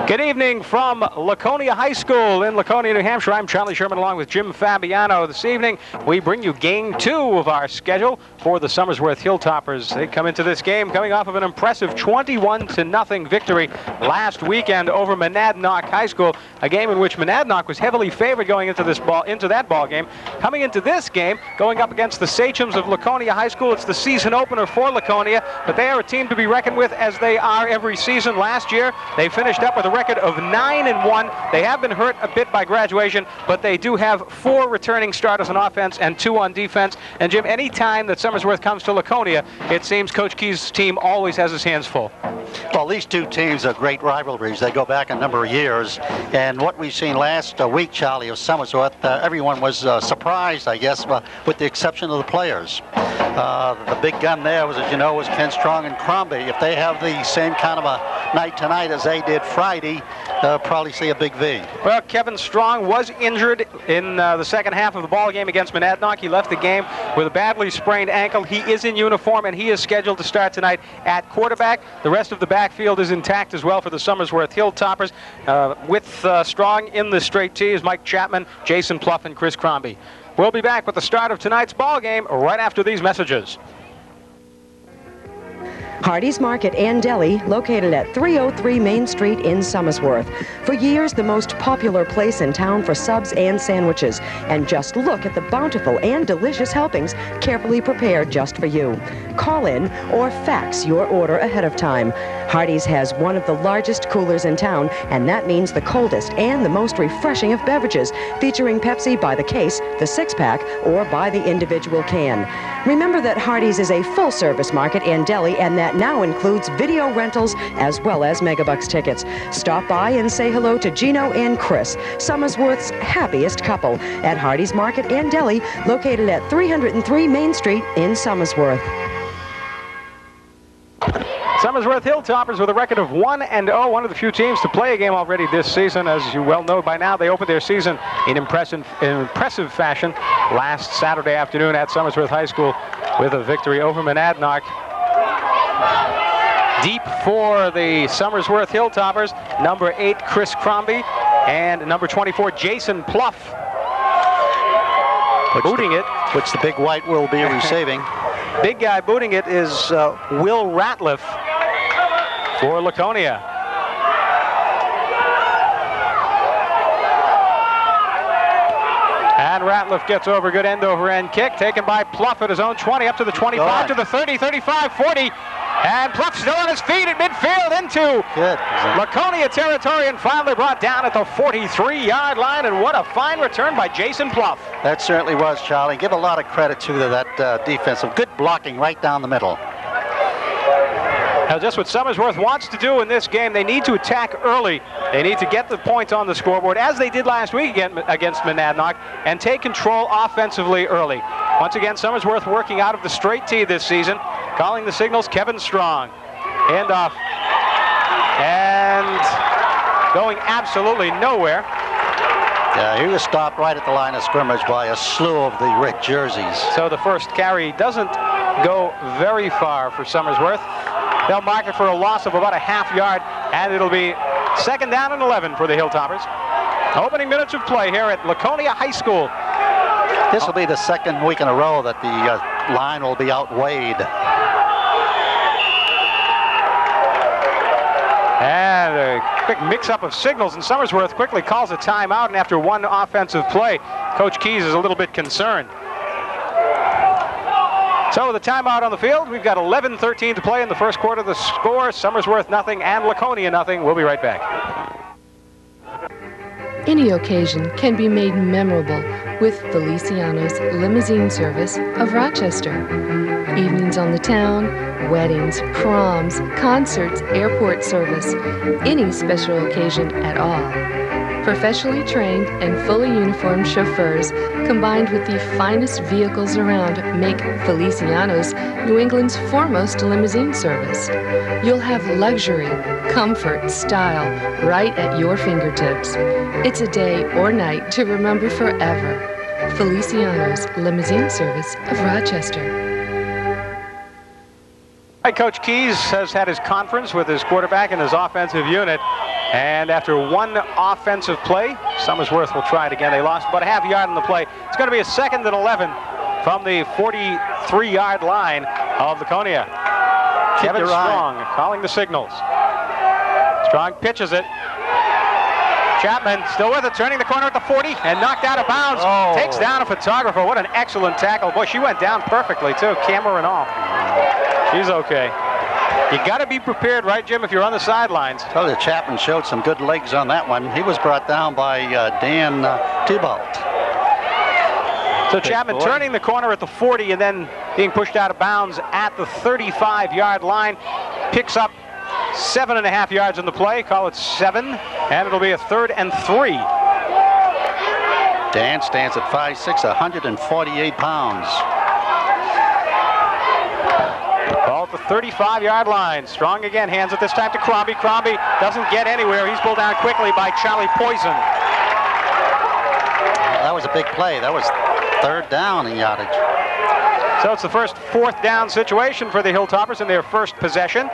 Good evening from Laconia High School in Laconia, New Hampshire. I'm Charlie Sherman along with Jim Fabiano. This evening, we bring you game 2 of our schedule for the Somersworth Hilltoppers. They come into this game coming off of an impressive 21-0 victory last weekend over Monadnock High School, a game in which Monadnock was heavily favored going into that ball game. Coming into this game, going up against the Sachems of Laconia High School. It's the season opener for Laconia, but they are a team to be reckoned with as they are every season. Last year, they finished up with a record of 9-1. They have been hurt a bit by graduation, but they do have 4 returning starters on offense and 2 on defense. And Jim, any time that Somersworth comes to Laconia, it seems Coach Key's team always has his hands full. Well, these two teams are great rivalries. They go back a number of years. And what we've seen last week, Charlie, of Somersworth, everyone was surprised, I guess, with the exception of the players. The big gun there was, as you know, was Ken Strong and Crombie. If they have the same kind of a night tonight as they did Friday, they'll probably see a big V. Well, Kevin Strong was injured in the second half of the ball game against Monadnock. He left the game with a badly sprained ankle. He is in uniform, and he is scheduled to start tonight at quarterback. The rest of the backfield is intact as well for the Somersworth Hilltoppers. With Strong in the straight tees, Mike Chapman, Jason Pluff, and Chris Crombie. We'll be back with the start of tonight's ball game right after these messages. Hardee's Market and Deli, located at 303 Main Street in Somersworth. For years, the most popular place in town for subs and sandwiches. And just look at the bountiful and delicious helpings carefully prepared just for you. Call in or fax your order ahead of time. Hardee's has one of the largest coolers in town, and that means the coldest and the most refreshing of beverages, featuring Pepsi by the case, the 6-pack, or by the individual can. Remember that Hardee's is a full-service market and deli, and that now includes video rentals as well as Megabucks tickets. Stop by and say hello to Gino and Chris, Somersworth's happiest couple, at Hardee's Market and Deli, located at 303 Main Street in Somersworth. Somersworth Hilltoppers with a record of 1-0, one of the few teams to play a game already this season. As you well know by now, they opened their season in impressive fashion last Saturday afternoon at Somersworth High School with a victory over Monadnock. Deep for the Somersworth Hilltoppers, number 8, Chris Crombie, and number 24, Jason Pluff. Booting it. Which the big white will be receiving. Big guy booting it is Will Ratliff for Laconia. And Ratliff gets over, good end-over-end kick, taken by Pluff at his own 20, up to the 25, to the 30, 35, 40. And Pluff still on his feet at midfield into Laconia territory, and finally brought down at the 43-yard line. And what a fine return by Jason Pluff. That certainly was, Charlie. Give a lot of credit to that defense. Some good blocking right down the middle. Now, just what Somersworth wants to do in this game, they need to attack early. They need to get the points on the scoreboard, as they did last week against Monadnock, and take control offensively early. Once again, Somersworth working out of the straight tee this season. Calling the signals, Kevin Strong. Handoff. And going absolutely nowhere. Yeah, he was stopped right at the line of scrimmage by a slew of the Rick jerseys. So the first carry doesn't go very far for Somersworth. They'll mark it for a loss of about a half yard, and it'll be 2nd down and 11 for the Hilltoppers. Opening minutes of play here at Laconia High School. This will be the second week in a row that the line will be outweighed. And a quick mix-up of signals, and Somersworth quickly calls a timeout, and after one offensive play, Coach Keys is a little bit concerned. So the timeout on the field, we've got 11:13 to play in the first quarter. The score, Somersworth nothing and Laconia nothing. We'll be right back. Any occasion can be made memorable with Feliciano's limousine service of Rochester. Evenings on the town, weddings, proms, concerts, airport service, any special occasion at all. Professionally trained and fully uniformed chauffeurs, combined with the finest vehicles around, make Feliciano's New England's foremost limousine service. You'll have luxury, comfort, style, right at your fingertips. It's a day or night to remember forever. Feliciano's limousine service of Rochester. Coach Keys has had his conference with his quarterback and his offensive unit. And after one offensive play, Somersworth will try it again. They lost about a half yard on the play. It's going to be a 2nd and 11 from the 43-yard line of Laconia. Kevin Strong calling the signals. Strong pitches it. Chapman still with it, turning the corner at the 40 and knocked out of bounds. Oh. Takes down a photographer. What an excellent tackle. Boy, she went down perfectly too, camera and all. She's okay. You got to be prepared, right, Jim, if you're on the sidelines. I told you, Chapman showed some good legs on that one. He was brought down by Dan Tebow. So Chapman turning the corner at the 40 and then being pushed out of bounds at the 35-yard line. Picks up 7.5 yards in the play. Call it 7, and it'll be a 3rd and 3. Dan stands at 5'6", 148 pounds. Ball at the 35-yard line. Strong again, hands it this time to Crombie. Crombie doesn't get anywhere. He's pulled down quickly by Charlie Poison. That was a big play. That was 3rd down in yardage. So it's the first 4th down situation for the Hilltoppers in their first possession.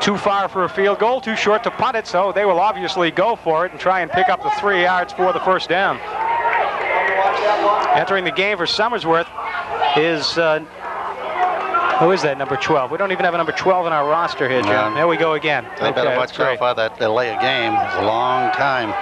Too far for a field goal, too short to punt it, so they will obviously go for it and try and pick up the 3 yards for the first down. Entering the game for Somersworth is, who is that, number 12? We don't even have a number 12 in our roster here, Jim. There we go again. They better watch out for that delay a game. It's a long time.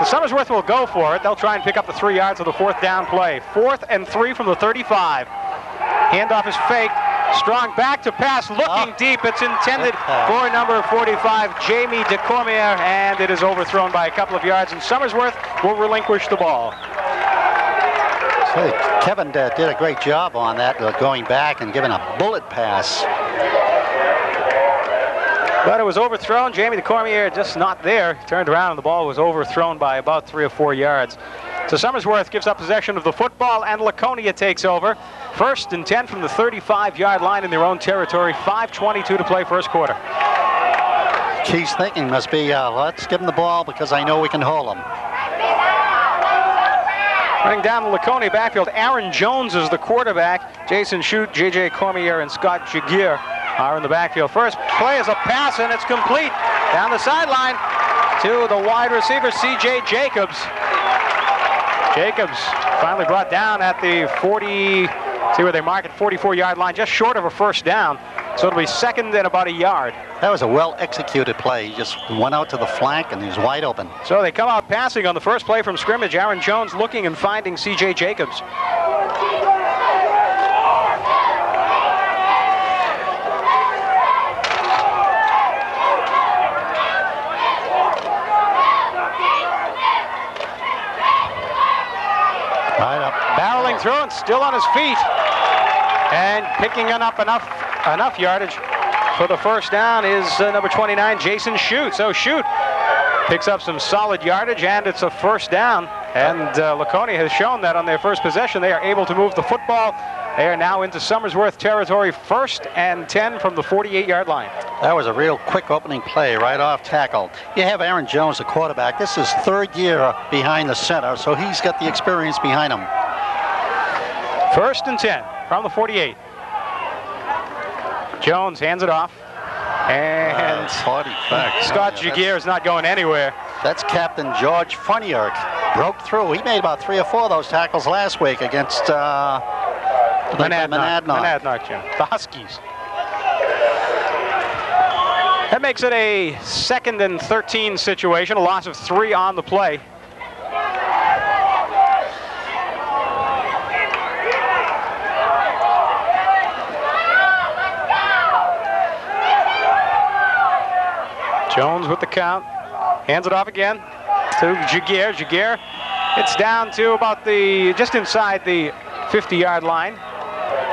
So Somersworth will go for it. They'll try and pick up the 3 yards of the 4th down play. 4th and 3 from the 35. Handoff is faked. Strong back to pass, looking deep. It's intended for number 45, Jamie DeCormier, and it is overthrown by a couple of yards, and Somersworth will relinquish the ball. So Kevin did a great job on that, going back and giving a bullet pass. But it was overthrown. Jamie DeCormier just not there. Turned around and the ball was overthrown by about 3 or 4 yards. So Somersworth gives up possession of the football and Laconia takes over. 1st and 10 from the 35-yard line in their own territory. 5:22 to play first quarter. Key's thinking must be, let's give him the ball because I know we can hold him. Running down the Laconia backfield, Aaron Jones is the quarterback. Jason Shute, J.J. Cormier, and Scott Jagier are in the backfield. First play is a pass, and it's complete down the sideline to the wide receiver, C.J. Jacobs. Jacobs finally brought down at the 40, see where they mark it, 44-yard line, just short of a first down. So it'll be 2nd and about a yard. That was a well-executed play. He just went out to the flank, and he was wide open. So they come out passing on the first play from scrimmage. Aaron Jones looking and finding C.J. Jacobs. Barreling through and still on his feet. And picking up enough yardage for the first down is number 29, Jason Shute. So Shute picks up some solid yardage, and it's a first down. And Laconia has shown that on their first possession they are able to move the football. They are now into Somersworth territory, 1st and 10 from the 48-yard line. That was a real quick opening play, right off tackle. You have Aaron Jones, the quarterback. This is 3rd year behind the center, so he's got the experience behind him. 1st and 10 from the 48. Jones hands it off. And Scott Jagier is not going anywhere. That's Captain George Funniark. Broke through. He made about 3 or 4 of those tackles last week against Monadnock, Jim. The Huskies. That makes it a 2nd and 13 situation, a loss of 3 on the play. Jones with the count, hands it off again to Jagier. Jagier, it's down to about just inside the 50-yard line.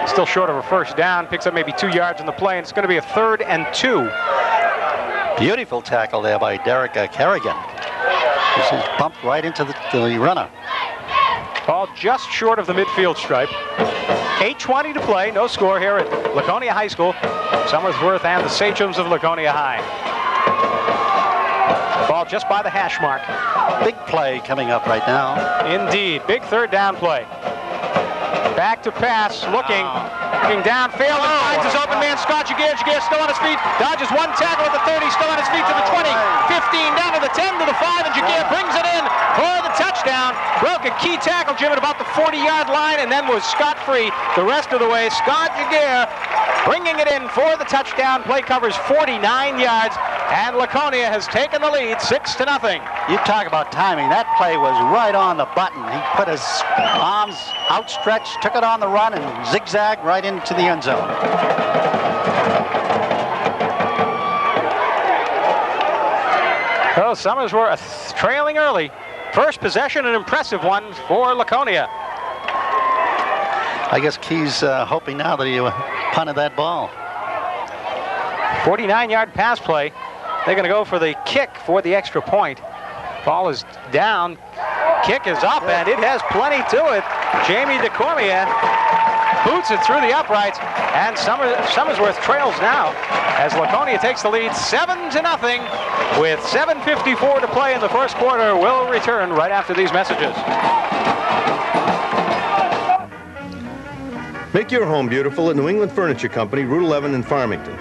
Still short of a first down, picks up maybe 2 yards in the play, and it's going to be a 3rd and 2. Beautiful tackle there by Derek Kerrigan. He's bumped right into the runner. Ball just short of the midfield stripe. 8:20 to play, no score here at Laconia High School. Somersworth and the Sachems of Laconia High. Ball just by the hash mark. Big play coming up right now. Indeed, big 3rd down play. Back to pass, looking downfield, and finds his open man, Scott Jaguar. Jaguar still on his feet, dodges one tackle at the 30, still on his feet to the 20, 15, down to the 10, to the 5, and Jaguar brings it in for the touchdown. Broke a key tackle, Jim, at about the 40-yard line, and then was scot-free the rest of the way. Scott Jaguar bringing it in for the touchdown. Play covers 49 yards, and Laconia has taken the lead 6-0. You talk about timing. That play was right on the button. He put his arms outstretched, took it on the run, and zigzagged right into the end zone. So Somersworth trailing early. First possession, an impressive one for Laconia. I guess Key's hoping now that he punted that ball. 49-yard pass play. They're going to go for the kick for the extra point. Ball is down. Kick is up, and it has plenty to it. Jamie DeCormier boots it through the uprights, and Somersworth trails now as Laconia takes the lead 7-0 with 7:54 to play in the first quarter. We'll return right after these messages. Make your home beautiful at New England Furniture Company, Route 11 in Farmington.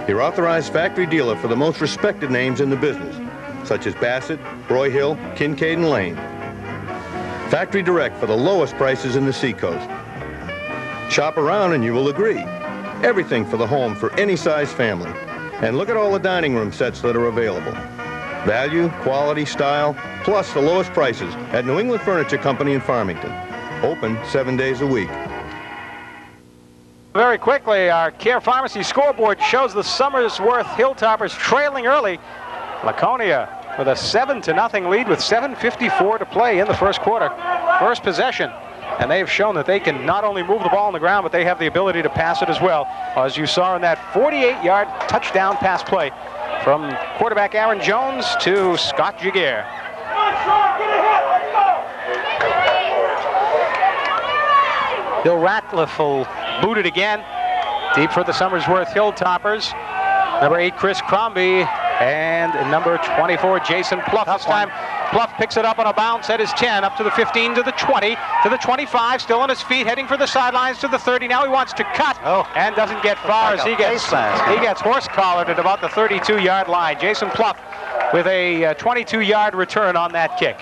Your authorized factory dealer for the most respected names in the business, such as Bassett, Broyhill, Kincaid, and Lane. Factory direct for the lowest prices in the Seacoast. Shop around and you will agree. Everything for the home for any size family. And look at all the dining room sets that are available. Value, quality, style, plus the lowest prices at New England Furniture Company in Farmington. Open 7 days a week. Very quickly, our Care Pharmacy scoreboard shows the Somersworth Hilltoppers trailing early. Laconia with a 7-0 lead with 7:54 to play in the first quarter. First possession. And they've shown that they can not only move the ball on the ground, but they have the ability to pass it as well, as you saw in that 48-yard touchdown pass play from quarterback Aaron Jones to Scott Jaguar. Bill Ratliff will boot it again. Deep for the Somersworth Hilltoppers. Number 8, Chris Crombie, and number 24, Jason Pluff. This time, Pluff picks it up on a bounce at his 10, up to the 15, to the 20, to the 25, still on his feet, heading for the sidelines to the 30. Now he wants to cut and doesn't get far as he gets horse-collared at about the 32-yard line. Jason Pluff with a 22-yard return on that kick.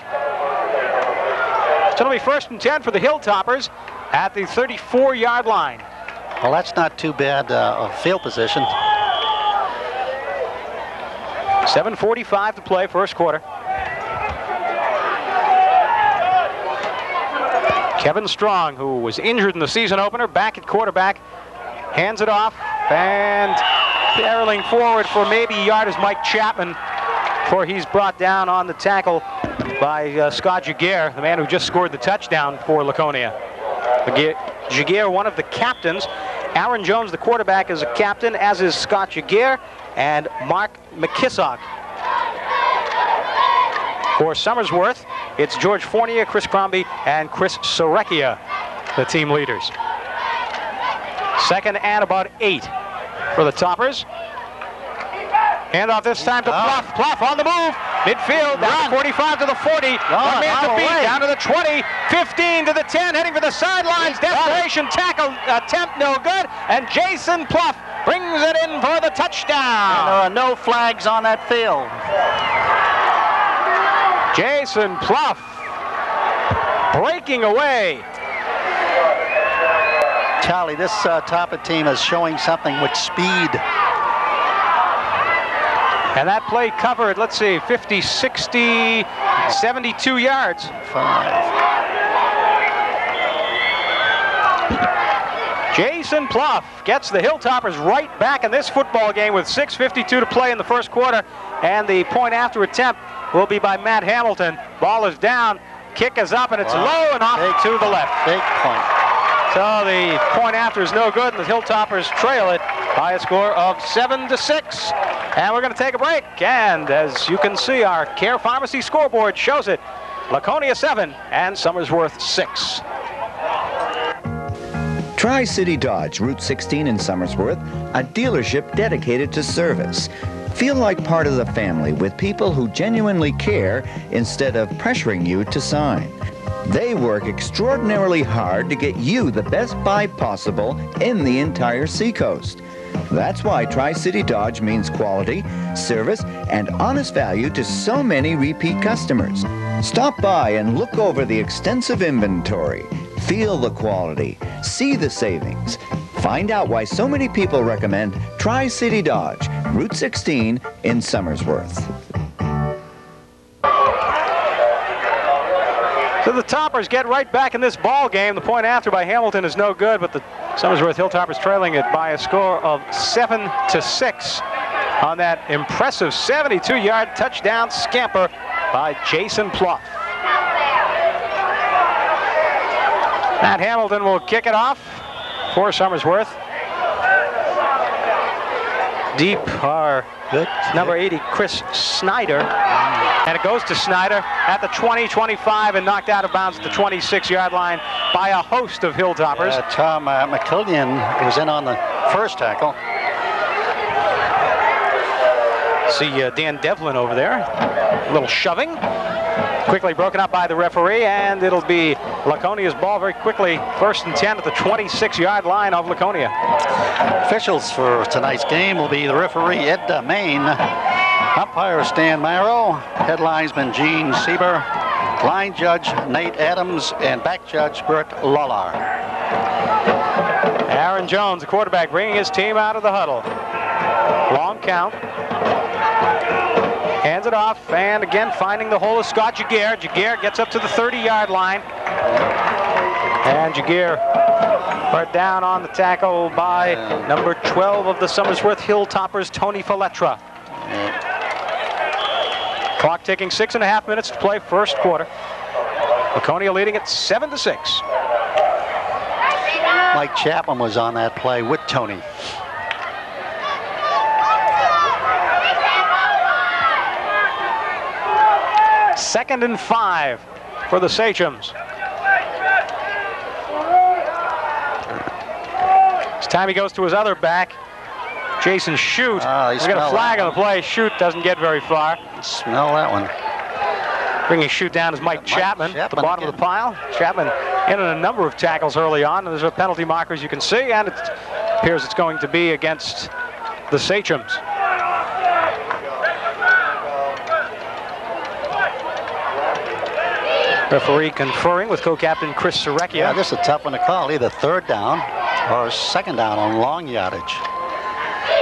So it'll be 1st and 10 for the Hilltoppers at the 34-yard line. Well, that's not too bad of field position. 7:45 to play, first quarter. Kevin Strong, who was injured in the season opener, back at quarterback, hands it off, and barreling forward for maybe a yard is Mike Chapman, before he's brought down on the tackle by Scott Jaguar, the man who just scored the touchdown for Laconia. Jaguar, one of the captains. Aaron Jones, the quarterback, is a captain, as is Scott Jaguar and Mark McKissock. For Somersworth, it's George Fournier, Chris Crombie, and Chris Sorecchia, the team leaders. 2nd and about 8 for the Toppers. Handoff this time to Pluff. Pluff on the move. Midfield, down to 45 to the 40. One man to beat, down to the 20. 15 to the 10, heading for the sidelines. Desperation tackle attempt, no good. And Jason Pluff brings it in for the touchdown. And there are no flags on that field. Jason Pluff breaking away. Charlie, this Topper team is showing something with speed. And that play covered, let's see, 50, 60, 72 yards. 5. Jason Pluff gets the Hilltoppers right back in this football game with 6:52 to play in the first quarter. And the point after attempt will be by Matt Hamilton. Ball is down, kick is up, and it's low and off to the left. Big point. So the point after is no good, and the Hilltoppers trail it by a score of 7-6. And we're going to take a break. And as you can see, our Care Pharmacy scoreboard shows it. Laconia 7 and Somersworth 6. Tri-City Dodge, Route 16 in Somersworth, a dealership dedicated to service. Feel like part of the family with people who genuinely care instead of pressuring you to sign. They work extraordinarily hard to get you the best buy possible in the entire Seacoast. That's why Tri-City Dodge means quality, service, and honest value to so many repeat customers. Stop by and look over the extensive inventory. Feel the quality. See the savings. Find out why so many people recommend Tri-City Dodge, Route 16 in Somersworth. So the Toppers get right back in this ball game. The point after by Hamilton is no good, but the Somersworth Hilltoppers trailing it by a score of 7-6 on that impressive 72-yard touchdown scamper by Jason Pluff. Matt Hamilton will kick it off for Somersworth. Deep are number 80, Chris Snyder. And it goes to Snyder at the 20-25 and knocked out of bounds at the 26-yard line by a host of Hilltoppers. Tom McKillian was in on the first tackle. See Dan Devlin over there. A little shoving. Quickly broken up by the referee, and it'll be Laconia's ball very quickly. 1st and 10 at the 26-yard line of Laconia. Officials for tonight's game will be the referee Ed Main, umpire Stan Marrow, head linesman Gene Sieber, line judge Nate Adams, and back judge Bert Lollar. Aaron Jones, the quarterback, bringing his team out of the huddle. Long count. Hands it off, and again finding the hole is Scott Jaguar. Jaguar gets up to the 30-yard line. And Jaguar brought down on the tackle by number 12 of the Somersworth Hilltoppers, Tony Faletra. Clock ticking, 6.5 minutes to play, first quarter. Laconia leading it 7-6. Mike Chapman was on that play with Tony. Second and 5 for the Sachems. This time he goes to his other back, Jason Shute. We got a flag on the play. Shute doesn't get very far. Smell that one. Bringing Shute down is Mike Chapman at the bottom of the pile. Chapman in a number of tackles early on. There's a penalty marker, as you can see, and it appears it's going to be against the Sachems. Referee conferring with co-captain Chris Serecchia. Yeah, this is a tough one to call. Either third down or second down on long yardage.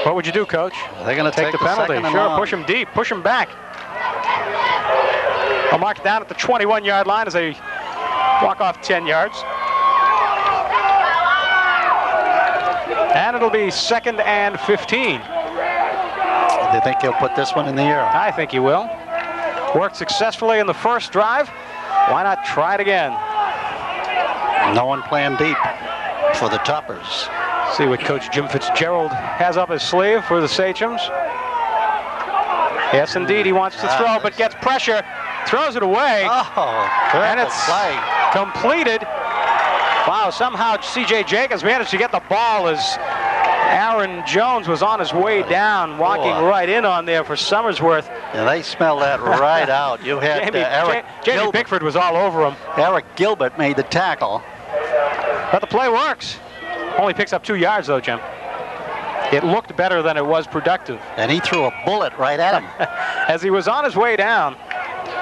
What would you do, Coach? They're going to take the penalty. Sure, long. Push him deep, push him back. I'll mark it down at the 21-yard line as they walk off 10 yards. And it'll be 2nd and 15. Do you think he'll put this one in the air? I think he will. Worked successfully in the first drive. Why not try it again? No one playing deep for the Toppers. See what Coach Jim Fitzgerald has up his sleeve for the Sachems. Yes, indeed, he wants to throw, but gets pressure. Throws it away. And it's completed. Wow, somehow C.J. Jacobs managed to get the ball as Aaron Jones was on his way down, walking right in on there for Somersworth. Yeah, they smelled that right out. You had Jamie Bickford was all over him. Eric Gilbert made the tackle. But the play works. Only picks up 2 yards, though, Jim. It looked better than it was productive. And he threw a bullet right at him. As he was on his way down,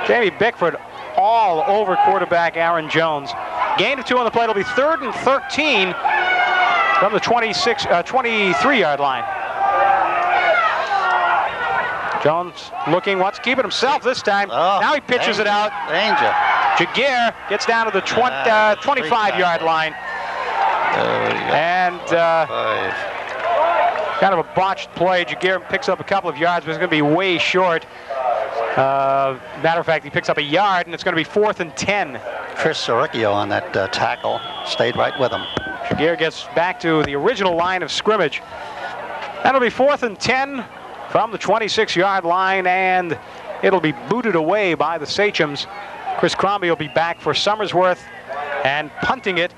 Jamie Bickford all over quarterback Aaron Jones. Gain of 2 on the play. It'll be 3rd and 13 from the 23-yard line. Jones looking, wants to keep it himself this time. Now he pitches it out. Danger. Jaguar gets down to the 25-yard line. And kind of a botched play. Jaguar picks up a couple of yards, but it's going to be way short. Matter of fact, he picks up a yard, and it's going to be 4th and 10. Chris Serecchia on that tackle stayed right with him. Jaguar gets back to the original line of scrimmage. That'll be 4th and 10 from the 26-yard line, and it'll be booted away by the Sachems. Chris Crombie will be back for Somersworth, and punting it,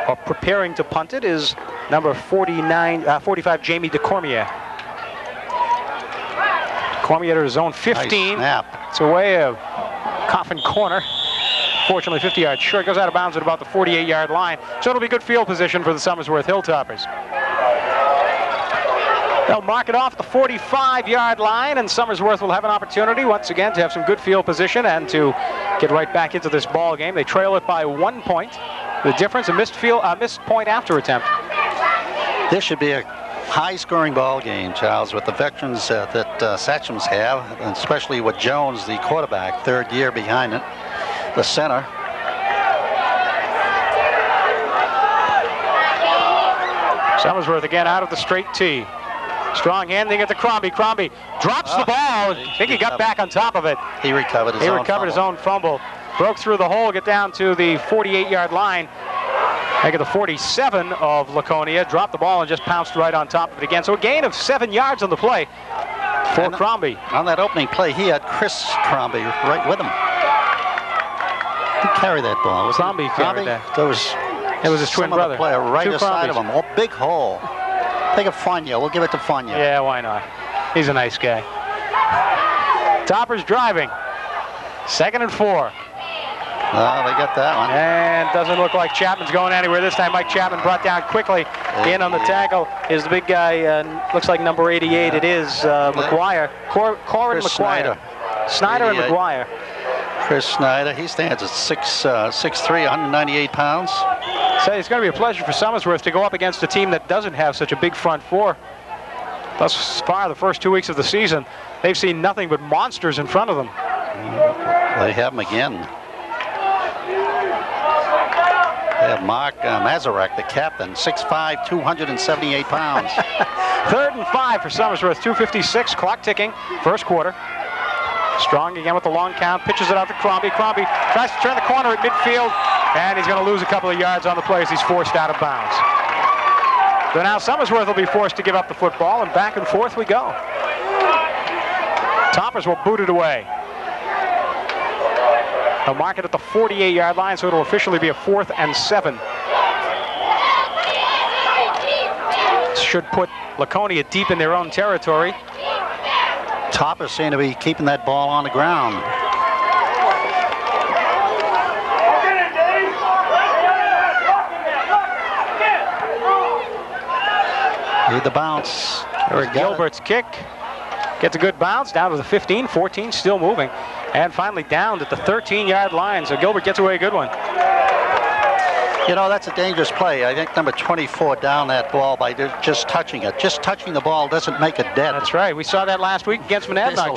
or preparing to punt it, is number 45, Jamie DeCormier. Cormier to his own 15. Nice snap. It's away a coffin corner. Unfortunately, 50 yards short. Goes out of bounds at about the 48-yard line. So it'll be good field position for the Somersworth Hilltoppers. They'll mark it off at the 45-yard line, and Somersworth will have an opportunity once again to have some good field position and to get right back into this ball game. They trail it by 1 point. The difference, a missed point after attempt. This should be a high-scoring ball game, Charles, with the veterans that Satchams have, and especially with Jones, the quarterback, third year behind it, the center. Somersworth again out of the straight tee. Strong handing it to Crombie. Crombie drops the ball. I think he got back on top of it. He recovered his own fumble. Broke through the hole, get down to the 48-yard line. Back at the 47 of Laconia. Dropped the ball and just pounced right on top of it again. So a gain of 7 yards on the play for Crombie. On that opening play, he had Chris Crombie right with him. Who carried that ball? Was Crombie carried that. It was his twin brother. Player right aside of him. Oh, big hole. Take a Funya. We'll give it to Funya. Yeah, why not? He's a nice guy. Toppers driving. 2nd and 4. Oh, they got that one. And doesn't look like Chapman's going anywhere this time. Mike Chapman brought down quickly. In on the tackle is the big guy, looks like number 88. It is McGuire. Corin McGuire. Snyder and McGuire. Chris Snyder, he stands at 6'3", 198 pounds. So it's going to be a pleasure for Somersworth to go up against a team that doesn't have such a big front four. Thus far, the first 2 weeks of the season, they've seen nothing but monsters in front of them. They have them again. They have Mark Mazarek, the captain, 6'5", 278 pounds. 3rd and 5 for Somersworth, 2:56, clock ticking, first quarter. Strong again with the long count, pitches it out to Crombie. Crombie tries to turn the corner at midfield, and he's going to lose a couple of yards on the play as he's forced out of bounds. So now Somersworth will be forced to give up the football, and back and forth we go. Toppers will boot it away. They'll mark it at the 48-yard line, so it'll officially be a 4th and 7. Should put Laconia deep in their own territory. Toppers seem to be keeping that ball on the ground. Need the bounce. Eric Gilbert's kick gets a good bounce down to the 15, 14 still moving, and finally down at the 13-yard line. So Gilbert gets away a good one. You know, that's a dangerous play. I think number 24 down that ball by just touching it. Just touching the ball doesn't make it dead. That's right. We saw that last week against Monadnock.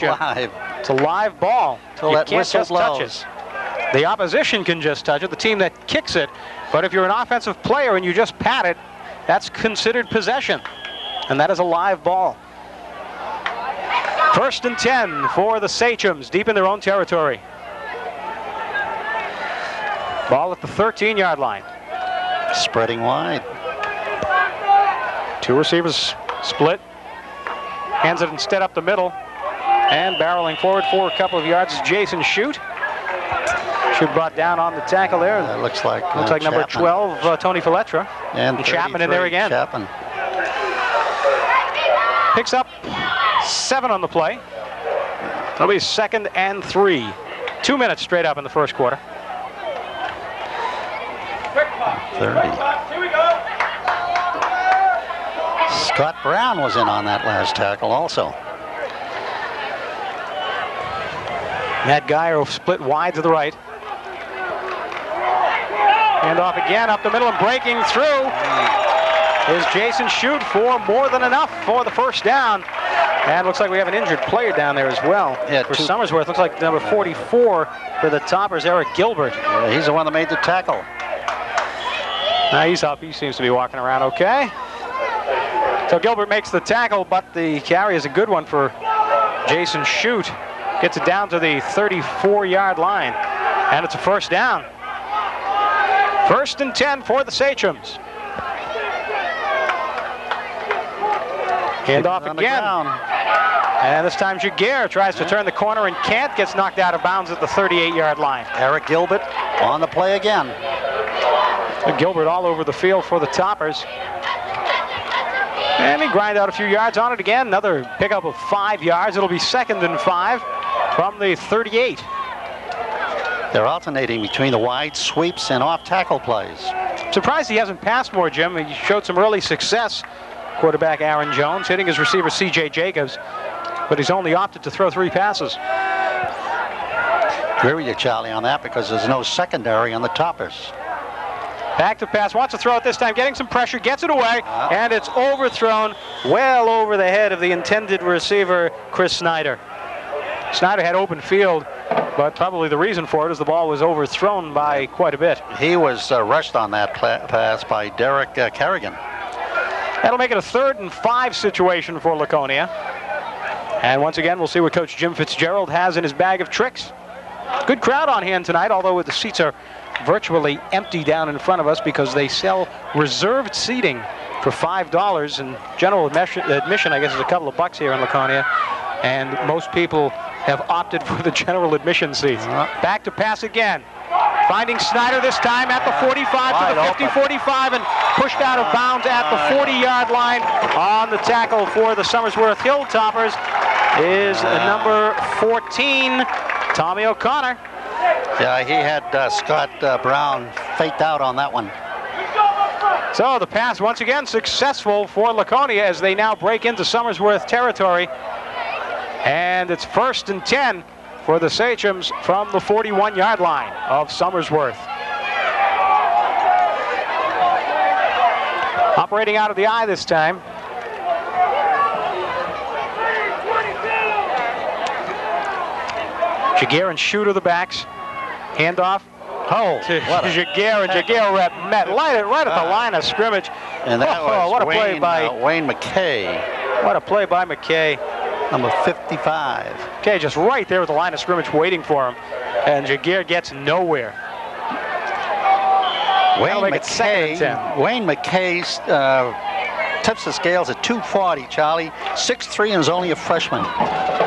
It's a live ball. Till that whistle blows. The opposition can just touch it, the team that kicks it. But if you're an offensive player and you just pat it, that's considered possession. And that is a live ball. 1st and 10 for the Sachums, deep in their own territory. Ball at the 13-yard line. Spreading wide. 2 receivers split. Hands it instead up the middle. And barreling forward for a couple of yards is Jason Shute. Shute brought down on the tackle there. Looks like number 12, Tony Filetra. And Chapman in there again. Chapman. Picks up 7 on the play. It'll be 2nd and 3. 2 minutes straight up in the first quarter. 30. Scott Brown was in on that last tackle also. Matt Geyer split wide to the right. Hand off again up the middle and breaking through is Jason Shute for more than enough for the first down. And looks like we have an injured player down there as well. Yeah, for Somersworth, looks like number 44 for the Toppers, Eric Gilbert. Yeah, he's the one that made the tackle. Now he's up. He seems to be walking around okay. So Gilbert makes the tackle, but the carry is a good one for Jason Shute. Gets it down to the 34-yard line. And it's a first down. 1st and 10 for the Sachums. Hand off again. And this time Jaguar tries to turn the corner and can't. Gets knocked out of bounds at the 38-yard line. Eric Gilbert on the play again. Gilbert all over the field for the Toppers. And he grind out a few yards on it again. Another pickup of 5 yards. It'll be 2nd and 5 from the 38. They're alternating between the wide sweeps and off-tackle plays. Surprised he hasn't passed more, Jim. He showed some early success, quarterback Aaron Jones, hitting his receiver C.J. Jacobs, but he's only opted to throw 3 passes. Agree with you, Charlie, on that, because there's no secondary on the toppers. Back to pass, wants to throw it this time, getting some pressure, gets it away, and it's overthrown well over the head of the intended receiver, Chris Snyder. Snyder had open field, but probably the reason for it is the ball was overthrown by quite a bit. He was rushed on that pass by Derek Kerrigan. That'll make it a 3rd and 5 situation for Laconia. And once again, we'll see what Coach Jim Fitzgerald has in his bag of tricks. Good crowd on hand tonight, although the seats are virtually empty down in front of us because they sell reserved seating for $5, and general admission, I guess, is a couple of bucks here in Laconia, and most people have opted for the general admission seats. Back to pass again, finding Snyder this time at the 45 to the 50-45, and pushed out of bounds at the 40-yard line. On the tackle for the Somersworth Hilltoppers is number 14, Tommy O'Connor. Yeah, he had Scott Brown faked out on that one. So the pass once again successful for Laconia as they now break into Somersworth territory. And it's 1st and 10 for the Sachems from the 41-yard line of Somersworth. Operating out of the eye this time. Jaguar and Shooter the backs. Handoff. Oh, to Jaguar, and Jaguar met right at the line of scrimmage. And that was what a play by Wayne McKay. What a play by McKay. Number 55. Okay, just right there at the line of scrimmage waiting for him. And Jaguar gets nowhere. Wayne McKay tips the scales at 240, Charlie. 6'3" and is only a freshman.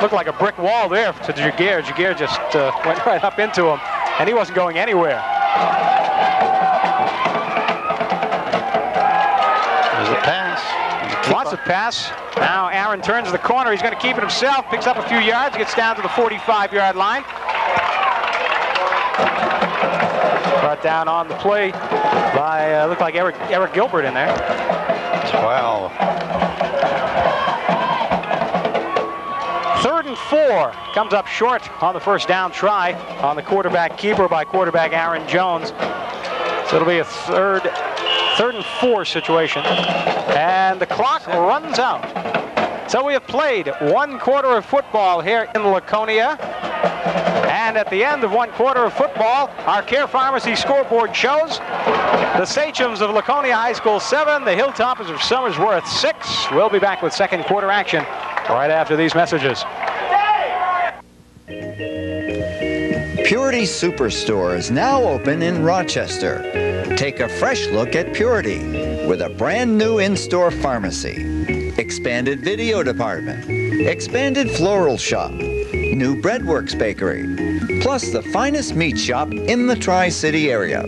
Looked like a brick wall there to Jaguar. Jaguar just went right up into him, and he wasn't going anywhere. There's a pass. Wants a pass. Now Aaron turns the corner. He's going to keep it himself. Picks up a few yards. Gets down to the 45-yard line. Brought down on the play by, looked like Eric Gilbert in there. 12. 3rd and 4. Comes up short on the first down try on the quarterback keeper by quarterback Aaron Jones. So it'll be a third and 4 situation. And the clock runs out. So we have played 1 quarter of football here in Laconia. And at the end of 1 quarter of football, our Care Pharmacy scoreboard shows the Sachems of Laconia High School 7, the Hilltoppers of Somersworth 6. We'll be back with 2nd quarter action right after these messages. Purity Superstore is now open in Rochester. Take a fresh look at Purity with a brand new in-store pharmacy, expanded video department, expanded floral shop, new Breadworks bakery, plus the finest meat shop in the Tri-City area.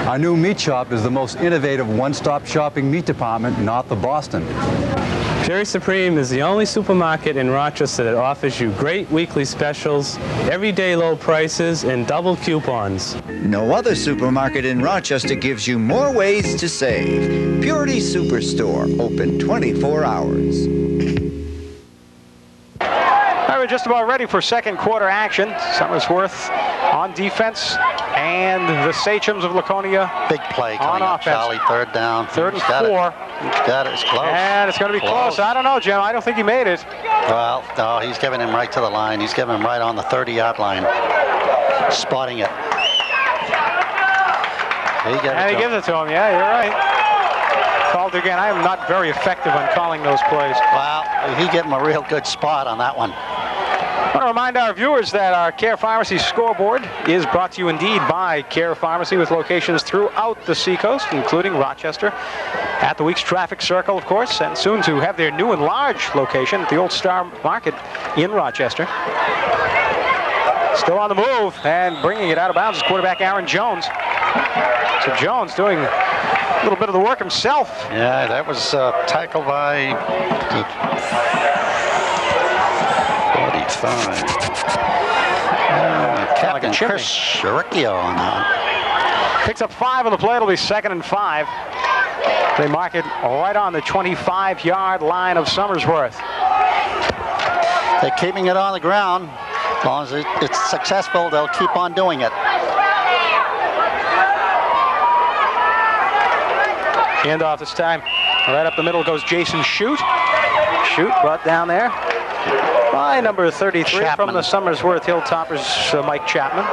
Our new meat shop is the most innovative one-stop shopping meat department north of Boston. Purity Supreme is the only supermarket in Rochester that offers you great weekly specials, everyday low prices, and double coupons. No other supermarket in Rochester gives you more ways to save. Purity Superstore, open 24 hours. We're just about ready for 2nd quarter action. Somersworth on defense, and the Sachems of Laconia big play coming up, Charlie. 3rd down. 3rd and 4. He's got it. It's close. And it's going to be close. I don't know, Jim. I don't think he made it. Well, no, he's giving him right to the line. He's giving him right on the 30-yard line. Spotting it. He gives it to him. Yeah, you're right. Called again. I am not very effective on calling those plays. Well, he gave him a real good spot on that one. I want to remind our viewers that our Care Pharmacy scoreboard is brought to you indeed by Care Pharmacy, with locations throughout the Seacoast, including Rochester, at the Weeks Traffic Circle, of course, and soon to have their new and large location at the Old Star Market in Rochester. Still on the move and bringing it out of bounds is quarterback Aaron Jones. So Jones doing a little bit of the work himself. Yeah, that was tackled by 45. Captain Chris Shericchio on that. Picks up 5 on the play. It'll be 2nd and 5. They mark it right on the 25-yard line of Somersworth. They're keeping it on the ground. As long as it's successful, they'll keep on doing it. Handoff this time. Right up the middle goes Jason Shute. Shute brought down there by number 33 Chapman. from the Somersworth Hilltoppers, Mike Chapman.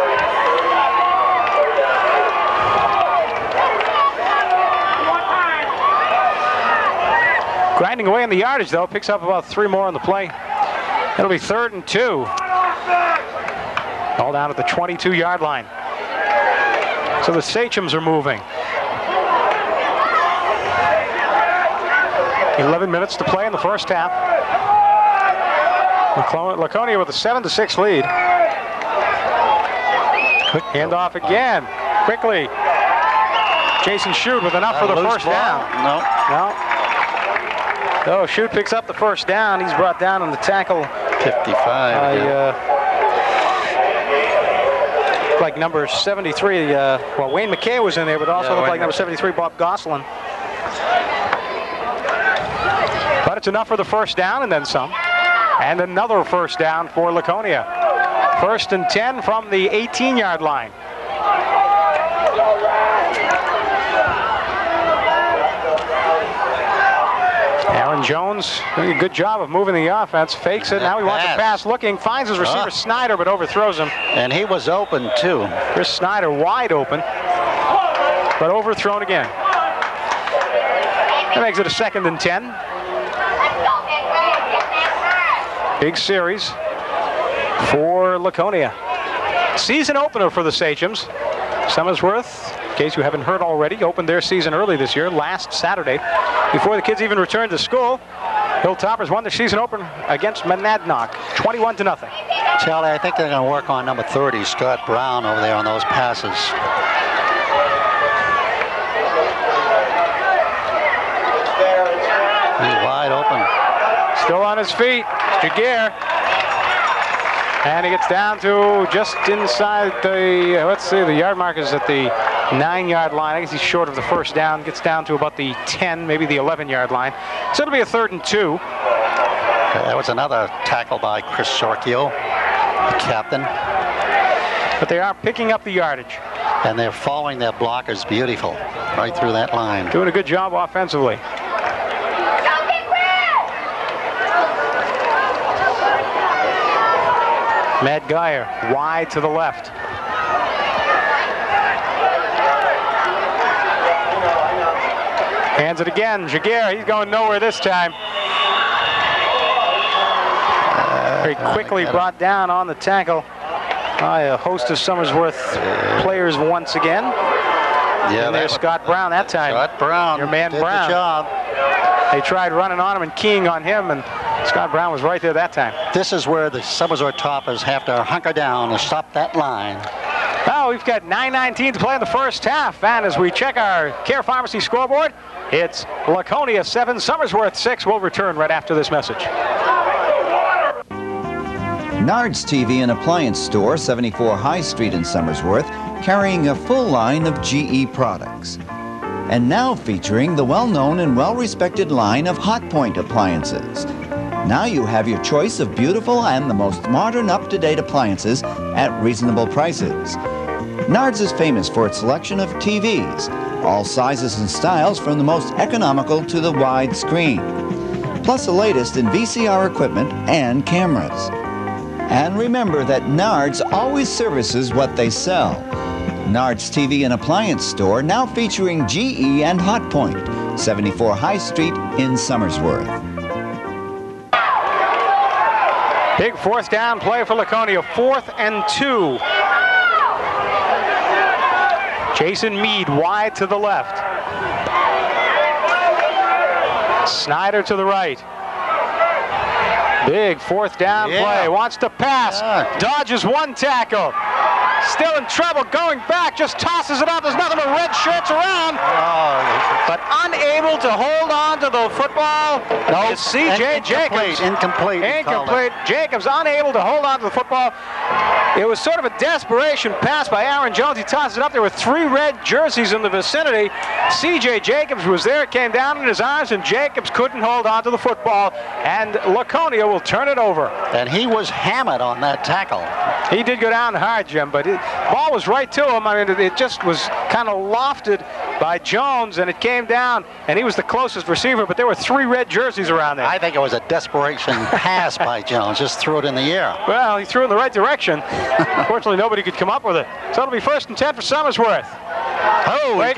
Grinding away in the yardage, though. Picks up about 3 more on the play. It'll be 3rd and 2. All down at the 22-yard line. So the Sachems are moving. 11 minutes to play in the first half. Laconia with a 7-6 lead. Quick handoff again. Quickly. Jason Shute with enough for the first down. No. Oh, Shute picks up the first down. He's brought down on the tackle. 55. Like number 73. Well, Wayne McKay was in there, but also looked like number 73, Bob Gosselin. But it's enough for the first down and then some. And another first down for Laconia. 1st and 10 from the 18-yard line. Aaron Jones doing a good job of moving the offense. Fakes it. Now he wants to pass. Looking. Finds his receiver Snyder, but overthrows him. And he was open, too. Chris Snyder wide open, but overthrown again. That makes it a 2nd and 10. Big series for Laconia. Season opener for the Sachems. Somersworth, in case you haven't heard already, opened their season early this year, last Saturday, before the kids even returned to school. Hilltoppers won their season opener against Monadnock, 21-0. Charlie, I think they're going to work on number 30, Scott Brown, over there on those passes. He's wide open. Still on his feet, Jaguar. And he gets down to just inside the, let's see, the yard mark is at the 9-yard line. I guess he's short of the first down. Gets down to about the 10, maybe the 11-yard line. So it'll be a 3rd and 2. That was another tackle by Chris Shericchio, the captain. But they are picking up the yardage. And they're following their blockers beautiful, right through that line. Doing a good job offensively. Matt Geyer wide to the left. Hands it again. Jaguar, he's going nowhere this time. Very quickly brought down on the tackle by a host of Somersworth players once again. Yeah, and there's Scott Brown that time. Scott Brown. Your man did Brown. The job. They tried running on him and keying on him, and Scott Brown was right there that time. This is where the Somersworth Toppers have to hunker down and stop that line. Well, we've got 9:19 to play in the first half, and as we check our Care Pharmacy scoreboard, it's Laconia 7, Somersworth 6. We'll return right after this message. Nard's TV and Appliance Store, 74 High Street in Somersworth, carrying a full line of GE products. And now featuring the well-known and well-respected line of Hotpoint appliances. Now you have your choice of beautiful and the most modern up-to-date appliances at reasonable prices. Nard's is famous for its selection of TVs, all sizes and styles from the most economical to the wide screen, plus the latest in VCR equipment and cameras. And remember that Nard's always services what they sell. Nard's TV and Appliance Store now featuring GE and Hotpoint, 74 High Street in Somersworth. Big 4th down play for Laconia, 4th and 2. Jason Mead wide to the left. Snyder to the right. Big 4th down play, wants to pass, dodges one tackle. Still in trouble, going back, just tosses it up. There's nothing but red shirts around. but unable to hold on to the football. No, It's C.J. Jacobs. Incomplete. Incomplete. Jacobs unable to hold on to the football. It was sort of a desperation pass by Aaron Jones. He tossed it up. There were 3 red jerseys in the vicinity. C.J. Jacobs was there, came down in his arms, and Jacobs couldn't hold on to the football, and Laconia will turn it over. And he was hammered on that tackle. He did go down hard, Jim, but the ball was right to him. I mean, it just was kind of lofted by Jones, and it came down, and he was the closest receiver, but there were 3 red jerseys around there. I think it was a desperation pass by Jones. Just threw it in the air. Well, he threw it in the right direction. Unfortunately, nobody could come up with it. So it'll be 1st and 10 for Somersworth. Oh, Wait,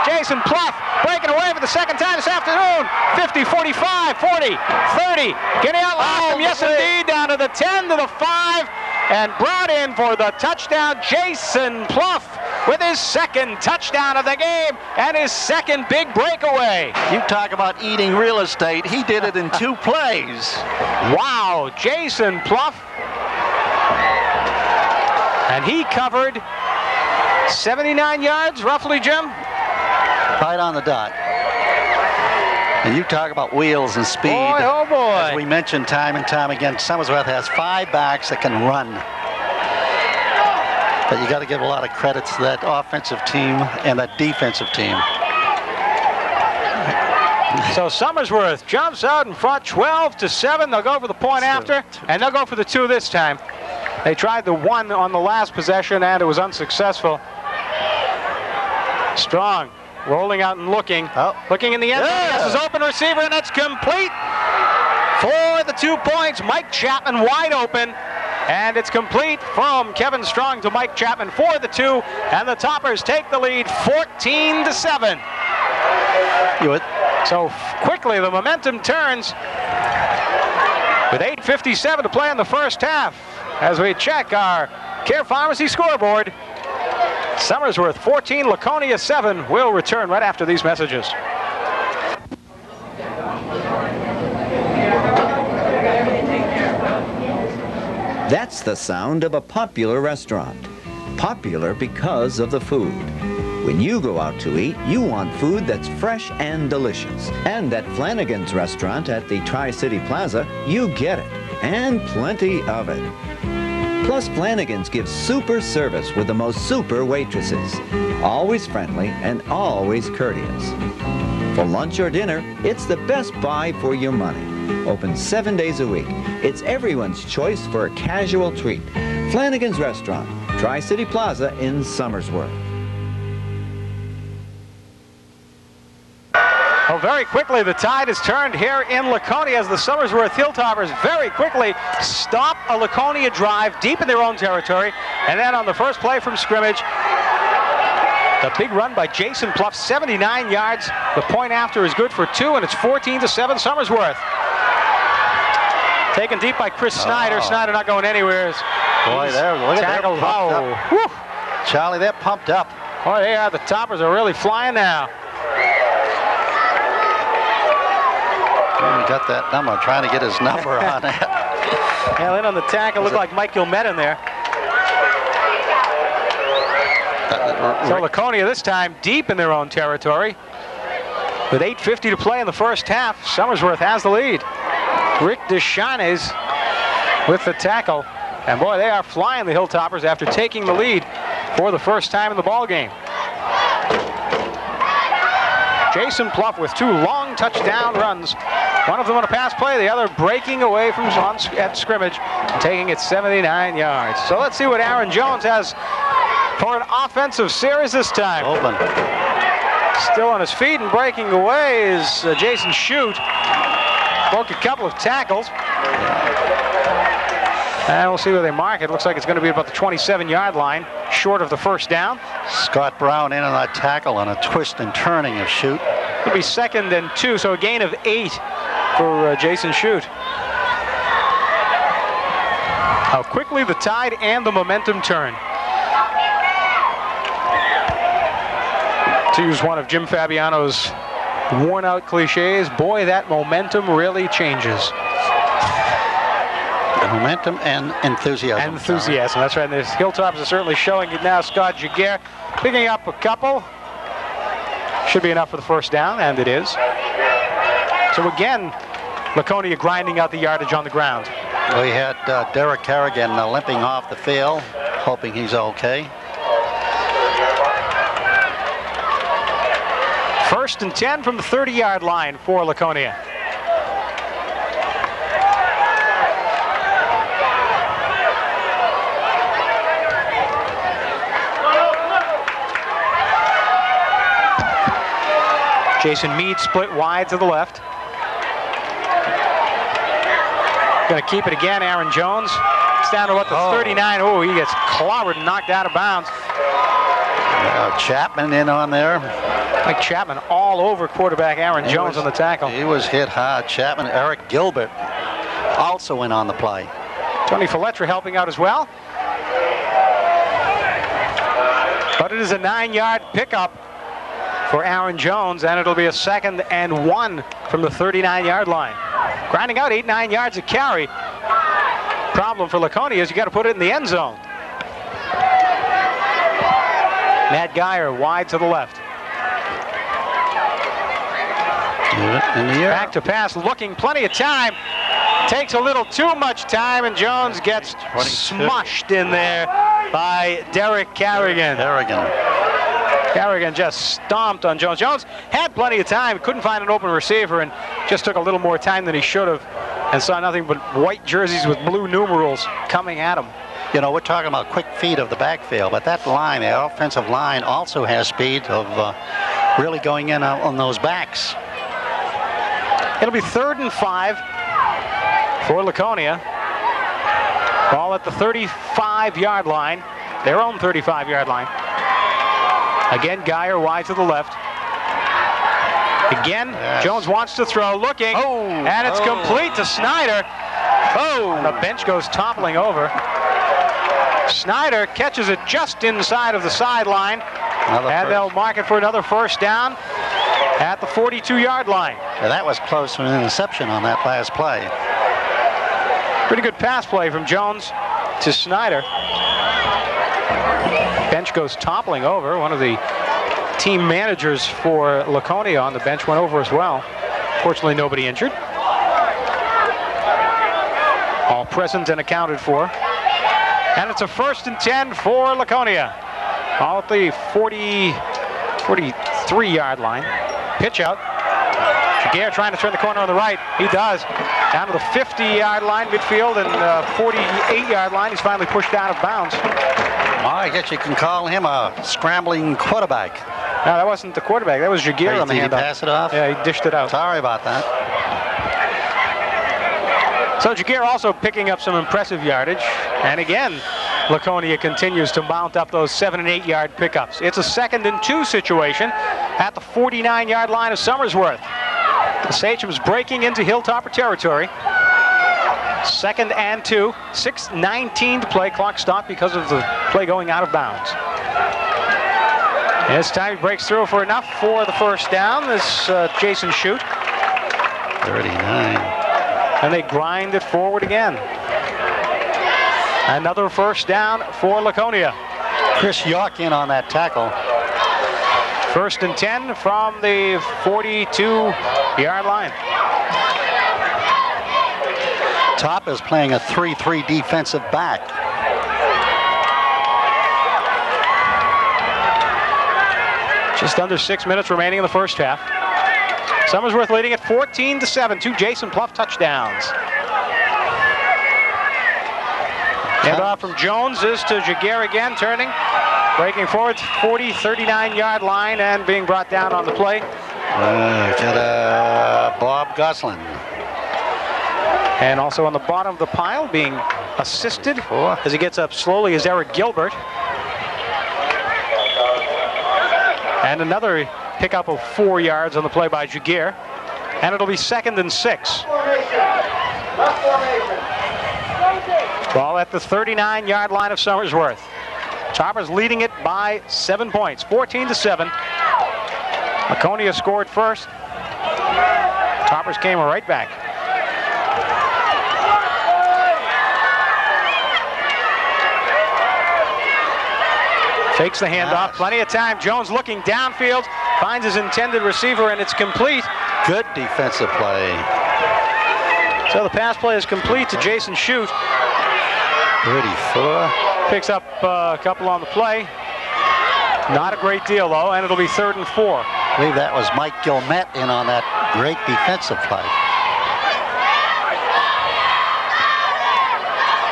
Jason Pluff breaking away for the 2nd time this afternoon. 50, 45, 40, 30. Getting out last him, yes indeed, down to the 10, to the 5, and brought in for the touchdown, Jason Pluff, with his 2nd touchdown of the game and his 2nd big breakaway. You talk about eating real estate. He did it in 2 plays. Wow, Jason Pluff. And he covered 79 yards, roughly, Jim? Right on the dot. And you talk about wheels and speed. Boy, oh boy. As we mentioned time and time again, Somersworth has 5 backs that can run. But you got to give a lot of credit to that offensive team and that defensive team. So Somersworth jumps out in front, 12-7. They'll go for the point after, and they'll go for the 2 this time. They tried the 1 on the last possession, and it was unsuccessful. Strong, rolling out and looking. Looking in the end zone. This is open receiver, and it's complete for the 2 points. Mike Chapman wide open, and it's complete from Kevin Strong to Mike Chapman for the 2, and the Toppers take the lead 14-7. So quickly the momentum turns with 8:57 to play in the first half. As we check our Care Pharmacy scoreboard, Somersworth 14, Laconia 7. We'll return right after these messages. That's the sound of a popular restaurant. Popular because of the food. When you go out to eat, you want food that's fresh and delicious. And at Flanagan's Restaurant at the Tri-City Plaza, you get it, and plenty of it. Plus, Flanagan's gives super service with the most super waitresses. Always friendly and always courteous. For lunch or dinner, it's the best buy for your money. Open 7 days a week. It's everyone's choice for a casual treat. Flanagan's Restaurant, Tri-City Plaza in Somersworth. Oh, very quickly, the tide has turned here in Laconia as the Somersworth Hilltoppers very quickly stop a Laconia drive deep in their own territory. And then on the first play from scrimmage, the big run by Jason Pluff, 79 yards. The point after is good for 2, and it's 14-7 Somersworth. Taken deep by Chris Snyder. Snyder not going anywhere. Boy, there, look at that. Oh, Charlie, they're pumped up. Boy, they are. The Toppers are really flying now. Got that number, trying to get his number on that. Yeah, in on the tackle, looked like Mike Gilmet in there. So Laconia this time deep in their own territory. With 8:50 to play in the first half, Somersworth has the lead. Rick Deschanes with the tackle. And boy, they are flying, the Hilltoppers, after taking the lead for the first time in the ball game. Jason Pluff with 2 long touchdown runs. One of them on a pass play, the other breaking away from at scrimmage, taking it 79 yards. So let's see what Aaron Jones has for an offensive series this time. Open. Still on his feet and breaking away is Jason Shute. Broke a couple of tackles. And we'll see where they mark it. Looks like it's going to be about the 27-yard line, short of the first down. Scott Brown in on that tackle on a twist and turning of Shute. It'll be 2nd and 2, so a gain of 8 for Jason Shute. How quickly the tide and the momentum turn. To use one of Jim Fabiano's worn-out cliches, boy, that momentum really changes. Momentum and enthusiasm. And enthusiasm, that's right. And the Hilltoppers are certainly showing it now. Scott Jaguar picking up a couple. Should be enough for the first down, and it is. So again, Laconia grinding out the yardage on the ground. We had Derek Carrigan limping off the field, hoping he's okay. 1st and 10 from the 30-yard line for Laconia. Jason Mead split wide to the left. Going to keep it again, Aaron Jones. It's down to what, the 39. Oh, he gets clobbered and knocked out of bounds. Chapman in on there. Like Chapman all over quarterback Aaron Jones on the tackle. He was hit hard. Chapman, Eric Gilbert also went on the play. Tony Fletcher helping out as well. But it is a 9-yard pickup for Aaron Jones, and it'll be a 2nd and 1 from the 39-yard line. Grinding out 8-9 yards a carry. Problem for Laconia is you got to put it in the end zone. Matt Geyer wide to the left. In the air. Back to pass, looking plenty of time. Takes a little too much time, and Jones gets smushed in there by Derek Carrigan. Carrigan just stomped on Jones. Jones had plenty of time, couldn't find an open receiver, and just took a little more time than he should have, and saw nothing but white jerseys with blue numerals coming at him. You know, we're talking about quick feet of the backfield, but that line, the offensive line, also has speed of really going in on those backs. It'll be 3rd and 5 for Laconia. Ball at the 35-yard line, their own 35-yard line. Again, Geyer wide to the left. Again, yes. Jones wants to throw, looking, and it's complete to Snyder. And the bench goes toppling over. Snyder catches it just inside of the sideline, and they'll mark it for another first down at the 42-yard line. Yeah, that was close to an interception on that last play. Pretty good pass play from Jones to Snyder. Bench goes toppling over. One of the team managers for Laconia on the bench went over as well. Fortunately, nobody injured. All present and accounted for. And it's a 1st and 10 for Laconia. All at the 43-yard line. Pitch out. Jaguar trying to turn the corner on the right. He does. Down to the 50-yard line, midfield, and 48-yard line. He's finally pushed out of bounds. Well, I guess you can call him a scrambling quarterback. No, that wasn't the quarterback. That was Jaguar on the handoff. Did he pass it off? Yeah, he dished it out. Sorry about that. So Jaguar also picking up some impressive yardage. And again, Laconia continues to mount up those 7- and 8-yard pickups. It's a 2nd and 2 situation at the 49-yard line of Somersworth. The Sachems breaking into Hilltopper territory. 2nd and 2, 6:19 to play. Clock stopped because of the play going out of bounds. This time he breaks through for enough for the first down. This Jason Shute. 39. And they grind it forward again. Another first down for Laconia. Chris York in on that tackle. 1st and 10 from the 42-yard line. Top is playing a 3-3 defensive back. Just under 6 minutes remaining in the first half. Somersworth leading at 14-7. 2 Jason Pluff touchdowns. Handoff from Jones is to Jaguar again, turning. Breaking forward, 39-yard line, and being brought down on the play. Bob Goslin. And also on the bottom of the pile, being assisted as he gets up slowly, is Eric Gilbert. And another pickup of 4 yards on the play by Jaguar. And it'll be 2nd and 6. Ball at the 39-yard line of Somersworth. Toppers leading it by 7 points, 14-7. Laconia scored first. Toppers came right back. Takes the handoff, plenty of time. Jones looking downfield, finds his intended receiver, and it's complete. Good defensive play. So the pass play is complete to Jason Shute. 34. Picks up a couple on the play. Not a great deal, though, and it'll be 3rd and 4. I believe that was Mike Gilmet in on that great defensive play.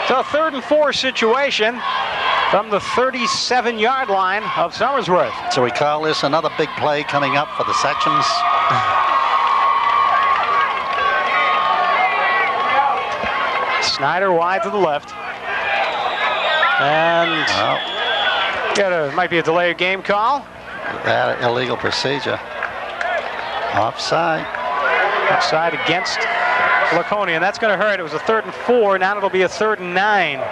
So a 3rd and 4 situation from the 37-yard line of Somersworth. So we call this another big play coming up for the sections. Snyder wide to the left. And might be a delay of game call. That illegal procedure. Offside. Offside against Laconia, and that's going to hurt. It was a 3rd and 4. Now it'll be a 3rd and 9.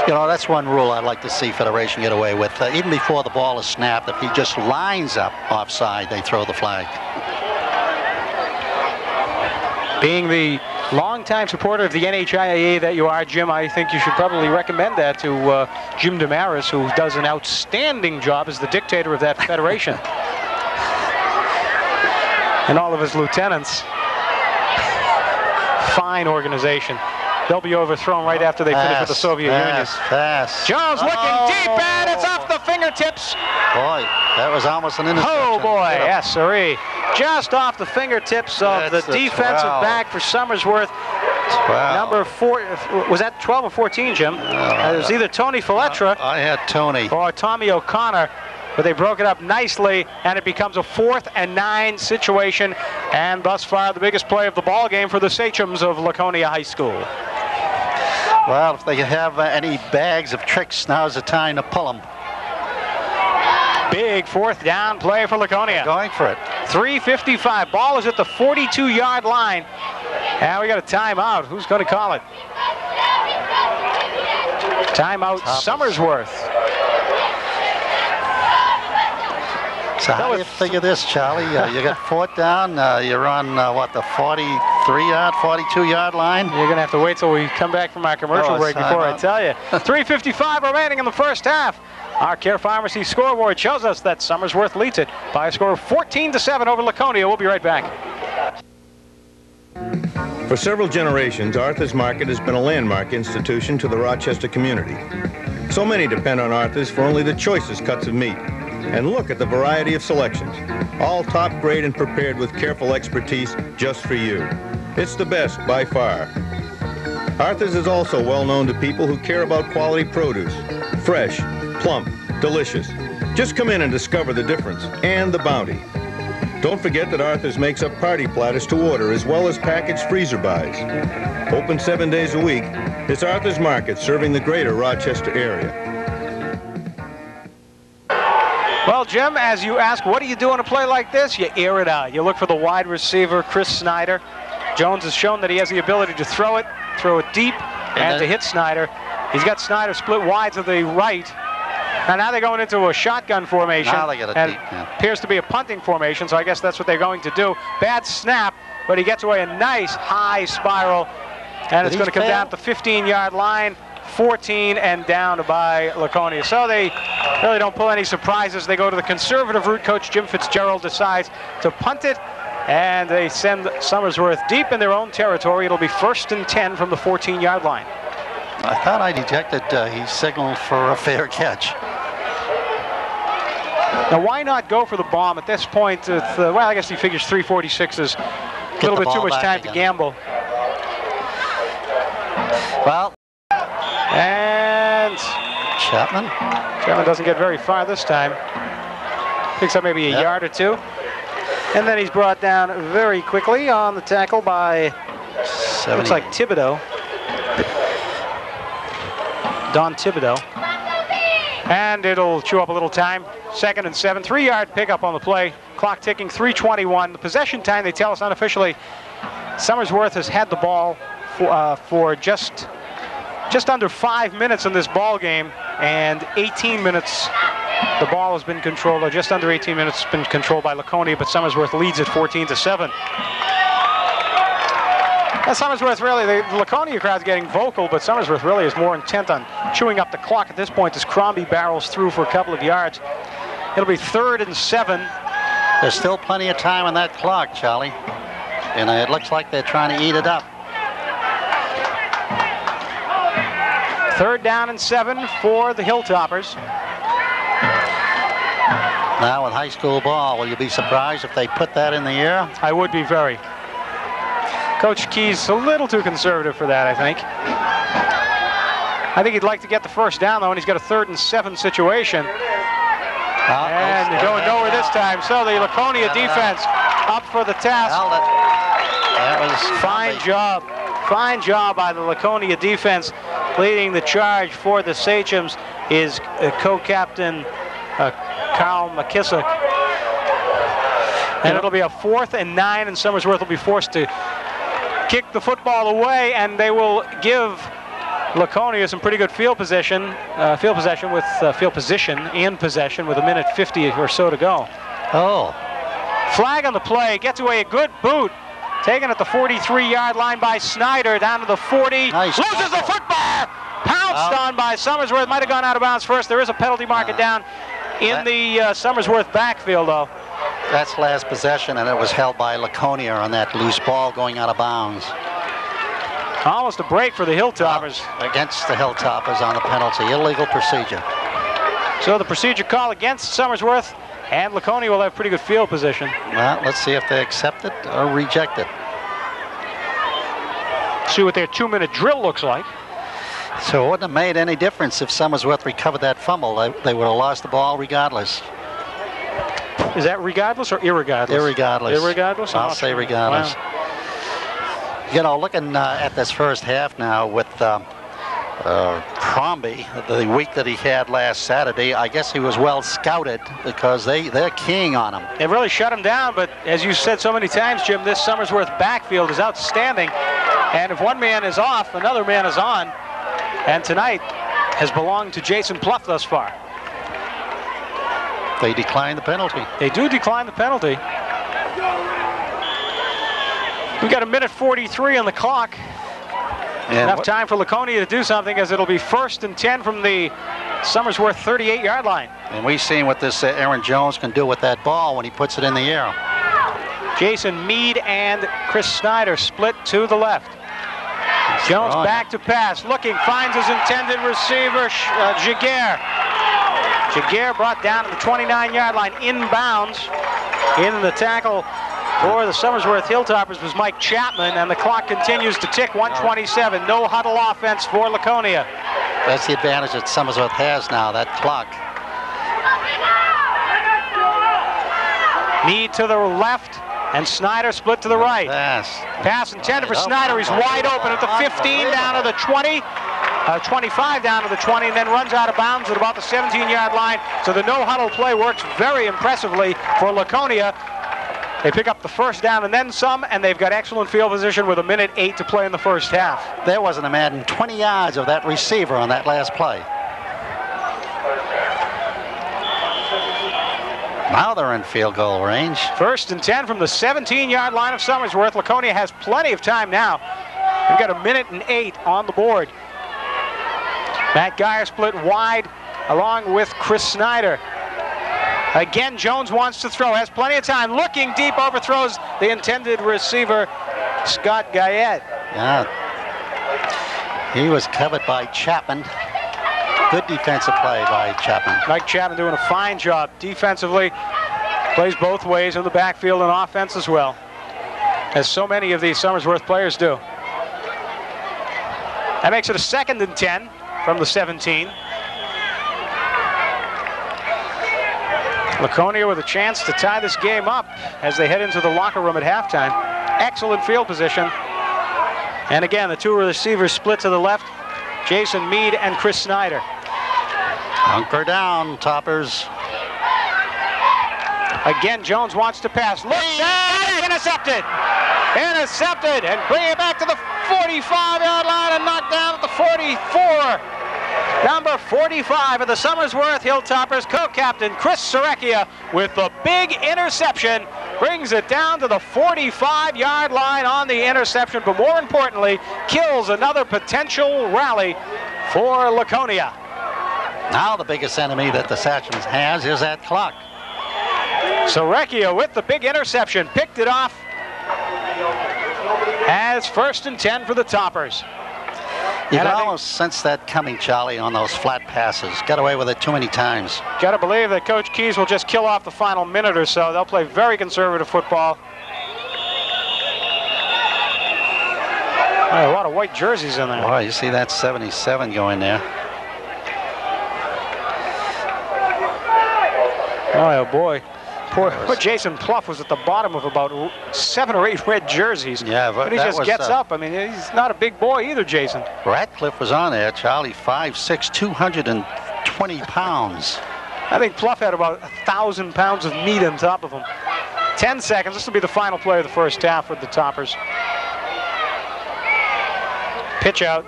You know, that's one rule I'd like to see Federation get away with. Even before the ball is snapped, if he just lines up offside, they throw the flag. Being the longtime supporter of the NHIAA that you are, Jim, I think you should probably recommend that to Jim Damaris, who does an outstanding job as the dictator of that federation. And all of his lieutenants. Fine organization. They'll be overthrown right after they finish with the Soviet Union. Jones looking deep, and it's off the fingertips. Boy, that was almost an interception. Oh, boy, yes, sirree. Just off the fingertips of the defensive back for Somersworth. 12. Number 4, was that 12 or 14, Jim? It was either Tony Filetra I had Tony. or Tommy O'Connor. But they broke it up nicely, and it becomes a 4th and 9 situation. And thus far, the biggest play of the ball game for the Sachems of Laconia High School. Well, if they have any bags of tricks, now's the time to pull them. Big 4th down play for Laconia. They're going for it. 3:55. Ball is at the 42-yard line. And we got a timeout. Who's going to call it? Timeout, Somersworth. So how do you figure this, Charlie? You got 4th down. You're on, what, the 43-yard, 42-yard line? You're going to have to wait till we come back from our commercial break before I tell you. 3:55 remaining in the first half. Our Care Pharmacy scoreboard shows us that Somersworth leads it by a score of 14-7 over Laconia. We'll be right back. For several generations, Arthur's Market has been a landmark institution to the Rochester community. So many depend on Arthur's for only the choicest cuts of meat. And look at the variety of selections, all top grade and prepared with careful expertise just for you. It's the best by far. Arthur's is also well known to people who care about quality produce, fresh, plump, delicious. Just come in and discover the difference and the bounty. Don't forget that Arthur's makes up party platters to order as well as packaged freezer buys. Open 7 days a week, it's Arthur's Market serving the greater Rochester area. Well, Jim, as you ask, what do you do on a play like this? You air it out. You look for the wide receiver, Chris Snyder. Jones has shown that he has the ability to throw it deep, and to hit Snyder. He's got Snyder split wide to the right. Now they're going into a shotgun formation. Now they get it deep. Appears to be a punting formation, so I guess that's what they're going to do. Bad snap, but he gets away a nice high spiral, and it's going to come down to the 15-yard line. 14 and down by Laconia. So they really don't pull any surprises. They go to the conservative route. Coach Jim Fitzgerald decides to punt it, and they send Somersworth deep in their own territory. It'll be 1st and 10 from the 14-yard line. I thought I detected he signaled for a fair catch. Now, why not go for the bomb at this point? Well, I guess he figures 3:46 is a little bit too much time to gamble. Well, and Chapman doesn't get very far this time. Picks up maybe a yard or two. And then he's brought down very quickly on the tackle by, looks like Thibodeau. Don Thibodeau. And it'll chew up a little time. 2nd and 7, 3-yard pickup on the play. Clock ticking, 3:21. The possession time, they tell us unofficially, Somersworth has had the ball for just under 5 minutes in this ball game, and 18 minutes the ball has been controlled, or just under 18 minutes been controlled by Laconia, but Somersworth leads it 14-7. And Somersworth really, the Laconia crowd's getting vocal, but Somersworth really is more intent on chewing up the clock at this point as Crombie barrels through for a couple of yards. It'll be 3rd and 7. There's still plenty of time on that clock, Charlie. And it looks like they're trying to eat it up. 3rd down and 7 for the Hilltoppers. Now with high school ball, will you be surprised if they put that in the air? I would be very. Coach Key's a little too conservative for that, I think. I think he'd like to get the first down, though, and he's got a 3rd and 7 situation. And they're going nowhere this time. So the Laconia defense up for the task. That was fine job. Fine job by the Laconia defense. Leading the charge for the Sachems is co-captain Carl McKissick. And it'll be a 4th and 9, and Somersworth will be forced to kick the football away, and they will give Laconia some pretty good field position and possession with a minute 50 or so to go. Oh. Flag on the play, gets away a good boot. Taken at the 43-yard line by Snyder, down to the 40. Nice. Loses the football! Pounced on by Somersworth. Might have gone out of bounds first. There is a penalty marker down in the Somersworth backfield, though. That's last possession, and it was held by Laconia on that loose ball going out of bounds. Almost a break for the Hilltoppers. Against the Hilltoppers on the penalty. Illegal procedure. So the procedure call against Somersworth, and Laconia will have pretty good field position. Well, let's see if they accept it or reject it. See what their 2-minute drill looks like. So it wouldn't have made any difference if Somersworth recovered that fumble. They would have lost the ball regardless. Is that regardless or irregardless? Irregardless. Irregardless? I'll say regardless. Wow. You know, looking at this first half now with Crombie, the week that he had last Saturday, I guess he was well scouted because they're keying on him. They really shut him down, but as you said so many times, Jim, this Somersworth backfield is outstanding. And if one man is off, another man is on. And tonight has belonged to Jason Pluff thus far. They declined the penalty. They do decline the penalty. We've got a minute 43 on the clock. And enough time for Laconia to do something, as it'll be 1st and 10 from the Somersworth 38-yard line. And we've seen what this Aaron Jones can do with that ball when he puts it in the air. Jason Mead and Chris Snyder split to the left. Jones back to pass, looking, finds his intended receiver, Jaguar. Jaguar brought down to the 29-yard line, inbounds. In the tackle for the Somersworth Hilltoppers was Mike Chapman, and the clock continues to tick. 1:27, no huddle offense for Laconia. That's the advantage that Somersworth has now, that clock. Mead to the left, and Snyder split to the right. Pass intended for Snyder. He's wide open at the 15, down to the 20. 25 down to the 20, and then runs out of bounds at about the 17-yard line. So the no-huddle play works very impressively for Laconia. They pick up the first down and then some, and they've got excellent field position with 1:08 to play in the first half. There wasn't a man in 20 yards of that receiver on that last play. Now they're in field goal range. 1st and 10 from the 17-yard line of Somersworth. Laconia has plenty of time now. They've got 1:08 on the board. Matt Geyer split wide along with Chris Snyder. Again, Jones wants to throw, has plenty of time. Looking deep, overthrows the intended receiver, Scott Guyette. Yeah. He was covered by Chapman. Good defensive play by Chapman. Mike Chapman doing a fine job defensively. Plays both ways in the backfield and offense as well, as so many of these Somersworth players do. That makes it a 2nd and 10 from the 17. Laconia with a chance to tie this game up as they head into the locker room at halftime. Excellent field position. And again, the 2 receivers split to the left, Jason Mead and Chris Snyder. Hunker down, Toppers. Again, Jones wants to pass. Looks at intercepted. Intercepted, and bring it back to the 45-yard line and knocked down at the 44. Number 45 of the Somersworth Hilltoppers, co-captain Chris Sarecchia with the big interception, brings it down to the 45-yard line on the interception, but more importantly, kills another potential rally for Laconia. Now the biggest enemy that the Sachems has is that clock. Sorecchia with the big interception, picked it off as 1st and 10 for the Toppers. You can almost sense that coming, Charlie, on those flat passes. Got away with it too many times. Got to believe that Coach Keys will just kill off the final minute or so. They'll play very conservative football. Oh, a lot of white jerseys in there. Boy, you see that 77 going there. Oh, boy. Poor Jason Pluff was at the bottom of about 7 or 8 red jerseys. Yeah, but he just gets up. I mean, he's not a big boy either, Jason. Ratcliffe was on there, Charlie, 5'6", 220 pounds. I think Pluff had about 1,000 pounds of meat on top of him. 10 seconds. This will be the final play of the first half with the Toppers. Pitch out.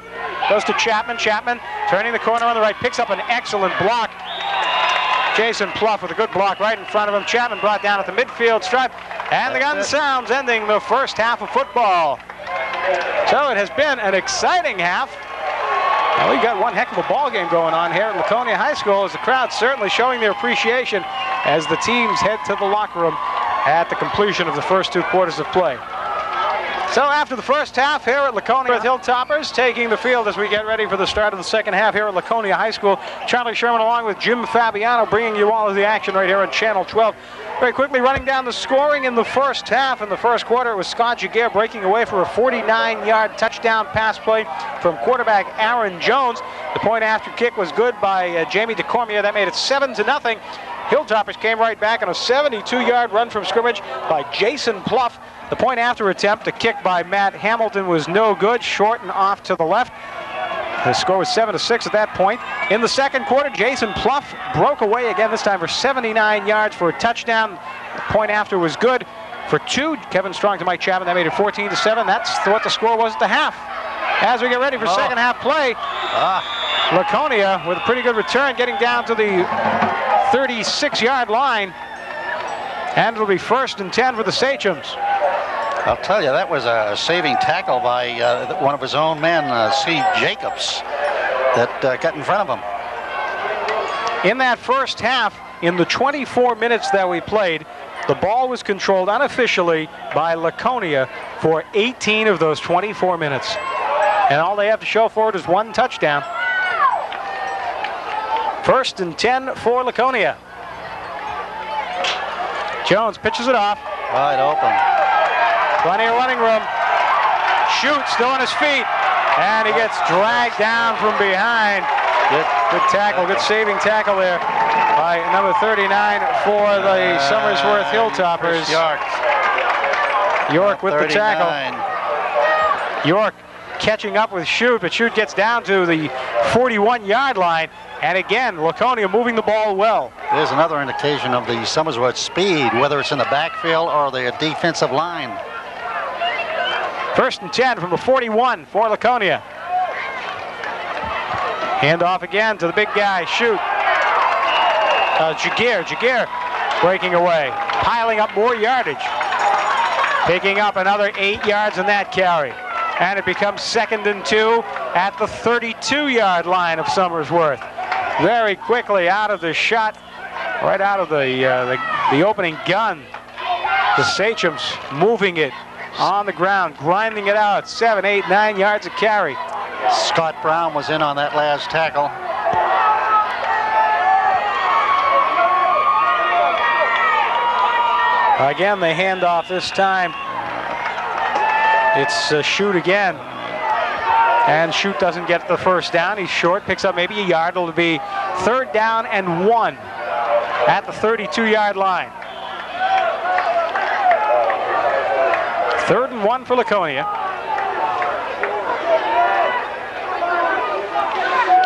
Goes to Chapman. Chapman turning the corner on the right. Picks up an excellent block. Jason Pluff with a good block right in front of him. Chapman brought down at the midfield stripe. And the gun sounds, ending the first half of football. So it has been an exciting half. Well, we got one heck of a ball game going on here at Laconia High School, as the crowd certainly showing their appreciation as the teams head to the locker room at the completion of the first 2 quarters of play. So after the first half here at Laconia, Hilltoppers taking the field as we get ready for the start of the second half here at Laconia High School. Charlie Sherman along with Jim Fabiano bringing you all of the action right here on Channel 12. Very quickly running down the scoring in the first half. In the first quarter, it was Scott Jaguar breaking away for a 49-yard touchdown pass play from quarterback Aaron Jones. The point after kick was good by Jamie DeCormier. That made it 7-0. Hilltoppers came right back on a 72-yard run from scrimmage by Jason Pluff. The point after attempt, a kick by Matt Hamilton, was no good, short and off to the left. The score was 7-6 at that point. In the second quarter, Jason Pluff broke away again, this time for 79 yards for a touchdown. The point after was good for 2. Kevin Strong to Mike Chapman, that made it 14-7. That's what the score was at the half. As we get ready for second half play, Laconia with a pretty good return, getting down to the 36-yard line. And it'll be 1st and 10 for the Sachems. I'll tell you, that was a saving tackle by one of his own men, C. Jacobs, that got in front of him. In that first half, in the 24 minutes that we played, the ball was controlled unofficially by Laconia for 18 of those 24 minutes. And all they have to show for it is 1 touchdown. 1st and 10 for Laconia. Jones pitches it off. Wide open. Plenty of running room. Shoots, still on his feet. And he gets dragged down from behind. Good tackle, good saving tackle there by number 39 for the Somersworth Hilltoppers. York with 39. The tackle. York catching up with Shute, but Shute gets down to the 41-yard line. And again, Laconia moving the ball well. There's another indication of the Somersworth speed, whether it's in the backfield or the defensive line. 1st and 10 from the 41 for Laconia. Hand off again to the big guy, Shute. Jaguar breaking away, piling up more yardage. Picking up another 8 yards in that carry. And it becomes 2nd and 2 at the 32-yard line of Somersworth. Very quickly out of the shot, right out of the opening gun. The Sachems moving it on the ground, grinding it out, 7, 8, 9 yards a carry. Scott Brown was in on that last tackle. Again, the handoff this time. It's Shute again. And Shute doesn't get the first down. He's short, picks up maybe a yard. It'll be 3rd down and 1 at the 32-yard line. 3rd and 1 for Laconia.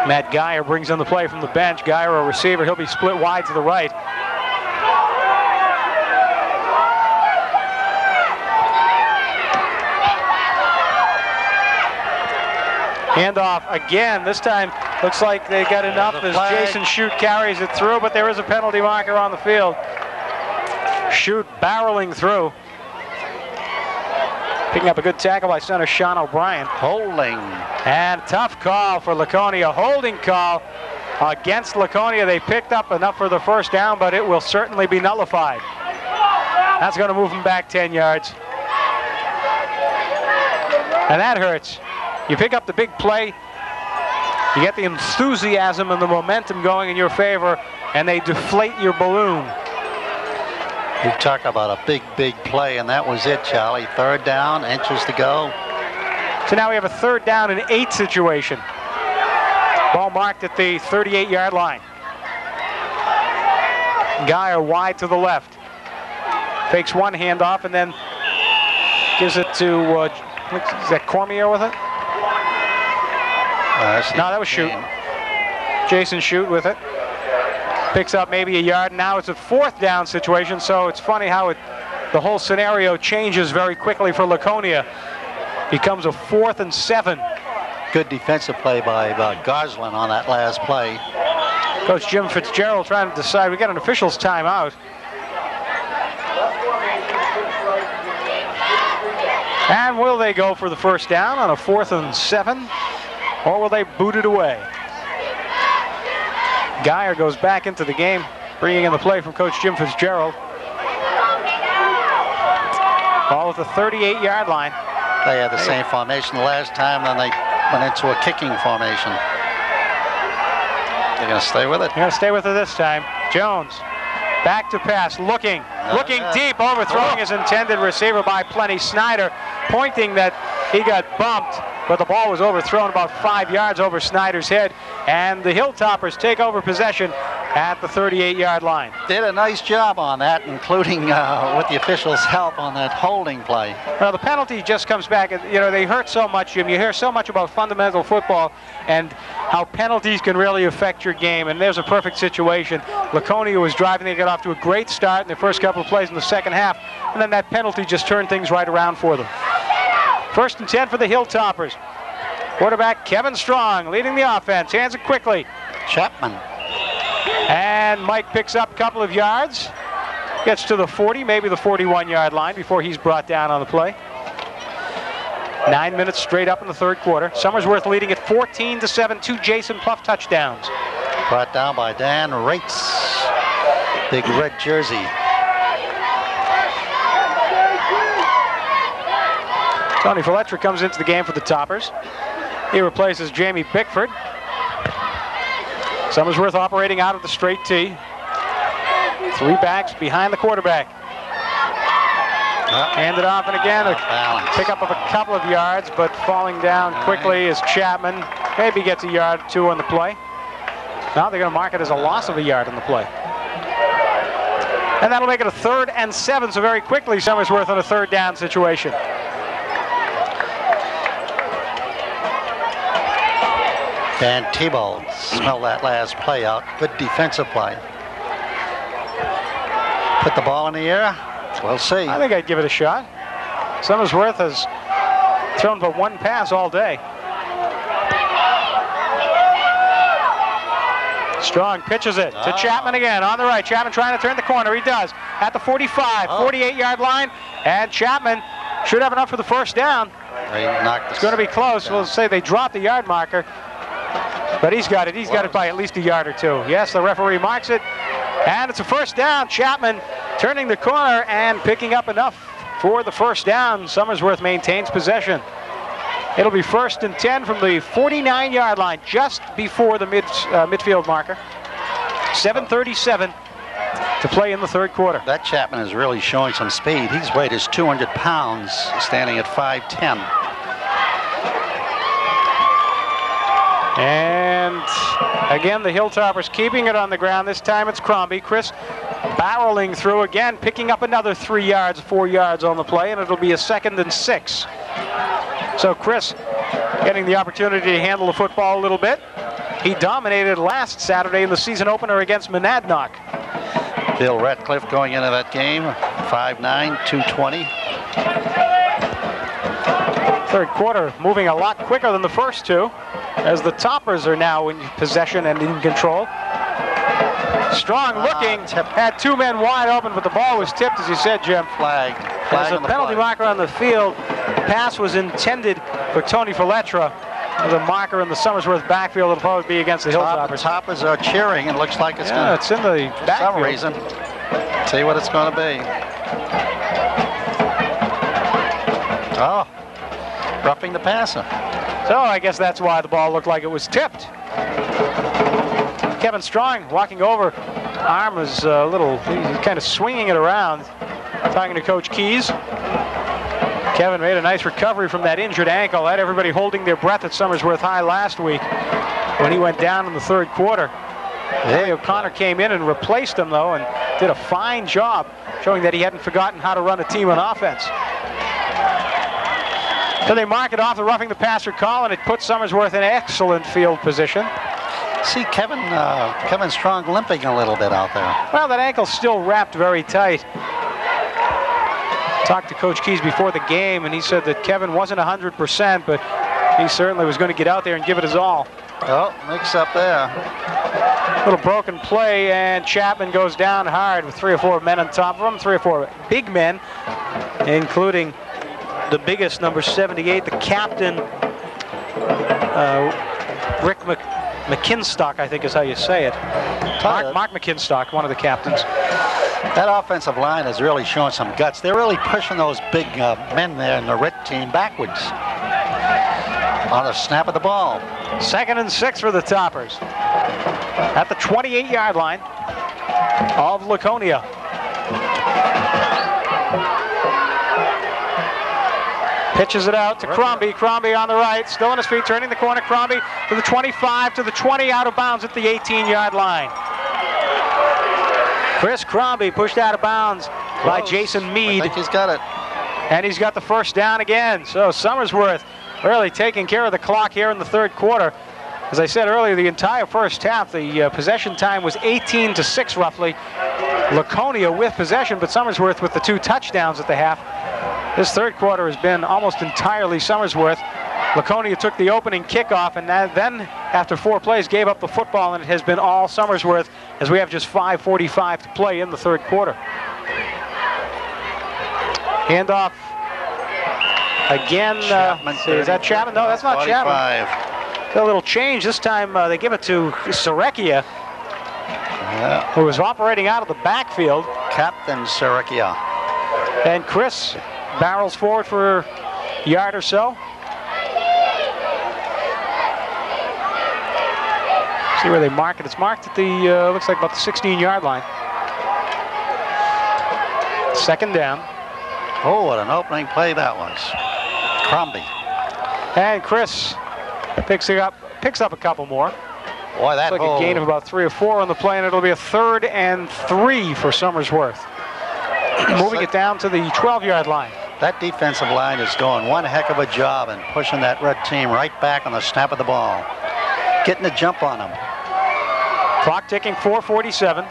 Matt Geyer brings in the play from the bench. Geyer, a receiver. He'll be split wide to the right. Handoff again. This time looks like they got enough as Jason Shute carries it through, but there is a penalty marker on the field. Shute barreling through. Picking up a good tackle by center Sean O'Brien. Holding. And tough call for Laconia. Holding call against Laconia. They picked up enough for the first down, but it will certainly be nullified. That's going to move them back 10 yards. And that hurts. You pick up the big play, you get the enthusiasm and the momentum going in your favor, and they deflate your balloon. You talk about a big, big play, and that was it, Charlie. Third down, inches to go. So now we have a 3rd down and 8 situation. Ball marked at the 38-yard line. Geyer wide to the left. Fakes one handoff and then gives it to, is that Cormier with it? No, that was Shute. Jason Shute with it. Picks up maybe a yard. Now it's a 4th down situation, so it's funny how the whole scenario changes very quickly for Laconia. Becomes a 4th and 7. Good defensive play by Goslin on that last play. Coach Jim Fitzgerald trying to decide. We got an official's timeout. And will they go for the first down on a 4th and 7? Or will they boot it away? Geyer goes back into the game, bringing in the play from Coach Jim Fitzgerald. Ball at the 38-yard line. They had the same formation the last time, then they went into a kicking formation. They're going to stay with it. They're going to stay with it this time. Jones, back to pass, looking deep, overthrowing his intended receiver by Plenty Snyder, pointing that he got bumped, but the ball was overthrown about 5 yards over Snyder's head, and the Hilltoppers take over possession at the 38-yard line. Did a nice job on that, including with the officials' help on that holding play. Well, the penalty just comes back. You know, they hurt so much, Jim. You hear so much about fundamental football and how penalties can really affect your game, and there's a perfect situation. Laconia was driving. They got off to a great start in the first couple of plays in the second half, and then that penalty just turned things right around for them. 1st and 10 for the Hilltoppers. Quarterback Kevin Strong leading the offense. Hands it quickly. Chapman. And Mike picks up a couple of yards. Gets to the 40, maybe the 41-yard line before he's brought down on the play. 9 minutes straight up in the 3rd quarter. Somersworth leading at 14-7. 2 Jason Pluff touchdowns. Brought down by Dan Rates. Big red jersey. Tony Fletcher comes into the game for the Toppers. He replaces Jamie Pickford. Somersworth operating out of the straight tee. 3 backs behind the quarterback. Handed off, and again a pickup of a couple of yards, but falling down quickly is Chapman. Maybe gets a yard or 2 on the play. Now they're going to mark it as a loss of a yard on the play. And that'll make it a 3rd and 7, so very quickly Somersworth on a 3rd down situation. Dan Tebow smelled that last play out. Good defensive play. Put the ball in the air. We'll see. I think I'd give it a shot. Somersworth has thrown but 1 pass all day. Strong pitches it to Chapman again on the right. Chapman trying to turn the corner. He does. At the 45, 48-yard line. And Chapman should have enough for the first down. It's going to be close. We'll say they dropped the yard marker. But he's got it. He's got it by at least a yard or 2. Yes, the referee marks it. And it's a first down. Chapman turning the corner and picking up enough for the first down. Somersworth maintains possession. It'll be 1st and 10 from the 49-yard line, just before the midfield marker. 7:37 to play in the 3rd quarter. That Chapman is really showing some speed. He's weighed his 200 pounds, standing at 5'10". And again, the Hilltoppers keeping it on the ground. This time it's Crombie. Chris barreling through again, picking up another 3 yards, 4 yards on the play, and it'll be a 2nd and 6. So Chris getting the opportunity to handle the football a little bit. He dominated last Saturday in the season opener against Monadnock. Bill Ratcliffe going into that game, 5'9", 220. 3rd quarter moving a lot quicker than the first 2, as the Toppers are now in possession and in control. Strong looking, had two men wide open, but the ball was tipped, as you said, Jim. Flag. There's a penalty marker on the field. The pass was intended for Tony Feletra. There's a marker in the Somersworth backfield. It'll probably be against the Hilltoppers. Toppers are cheering. It looks like it's going. It's in the backfield. For some reason. See what it's going to be. Oh, roughing the passer. So I guess that's why the ball looked like it was tipped. Kevin Strong walking over. Arm was a little, he's kind of swinging it around. Talking to Coach Keys. Kevin made a nice recovery from that injured ankle. Had everybody holding their breath at Somersworth High last week when he went down in the third quarter. Hey, O'Connor came in and replaced him, though, and did a fine job showing that he hadn't forgotten how to run a team on offense. So they mark it off the roughing the passer call, and it puts Somersworth in excellent field position. See Kevin Strong limping a little bit out there. Well, that ankle's still wrapped very tight. Talked to Coach Keys before the game, and he said that Kevin wasn't 100%, but he certainly was going to get out there and give it his all. Oh, mix up there. Little broken play, and Chapman goes down hard with 3 or 4 men on top of him. 3 or 4 big men, including the biggest, number 78, the captain, Rick McKinstock, I think is how you say it. Mark McKinstock, one of the captains. That offensive line is really showing some guts. They're really pushing those big men there in the red team backwards on the snap of the ball. 2nd and 6 for the Toppers at the 28-yard line of Laconia. Pitches it out to Crombie. Crombie on the right, still on his feet, turning the corner. Crombie to the 25, to the 20, out of bounds at the 18-yard line. Chris Crombie pushed out of bounds by Jason Mead. I think he's got it. And he's got the first down again. So Somersworth really taking care of the clock here in the third quarter. As I said earlier, the entire first half, the possession time was 18-6 roughly. Laconia with possession, but Somersworth with the 2 touchdowns at the half. This third quarter has been almost entirely Somersworth. Laconia took the opening kickoff, and then after 4 plays gave up the football, and it has been all Somersworth as we have just 5:45 to play in the third quarter. Handoff again. Is that Chapman? No, that's not 45. Chapman. A little change. This time they give it to Serecchia, who was operating out of the backfield. Captain Serecchia. And Chris barrels forward for a yard or so. See where they mark it. It's marked at the, looks like about the 16-yard line. 2nd down. Oh, what an opening play that was. Crombie. And Chris picks up a couple more. Boy, that looks like a gain of about 3 or 4 on the play, and it'll be a 3rd and 3 for Somersworth. Moving it down to the 12-yard line. That defensive line is doing one heck of a job in pushing that red team right back on the snap of the ball. Getting a jump on them. Clock ticking, 4:47.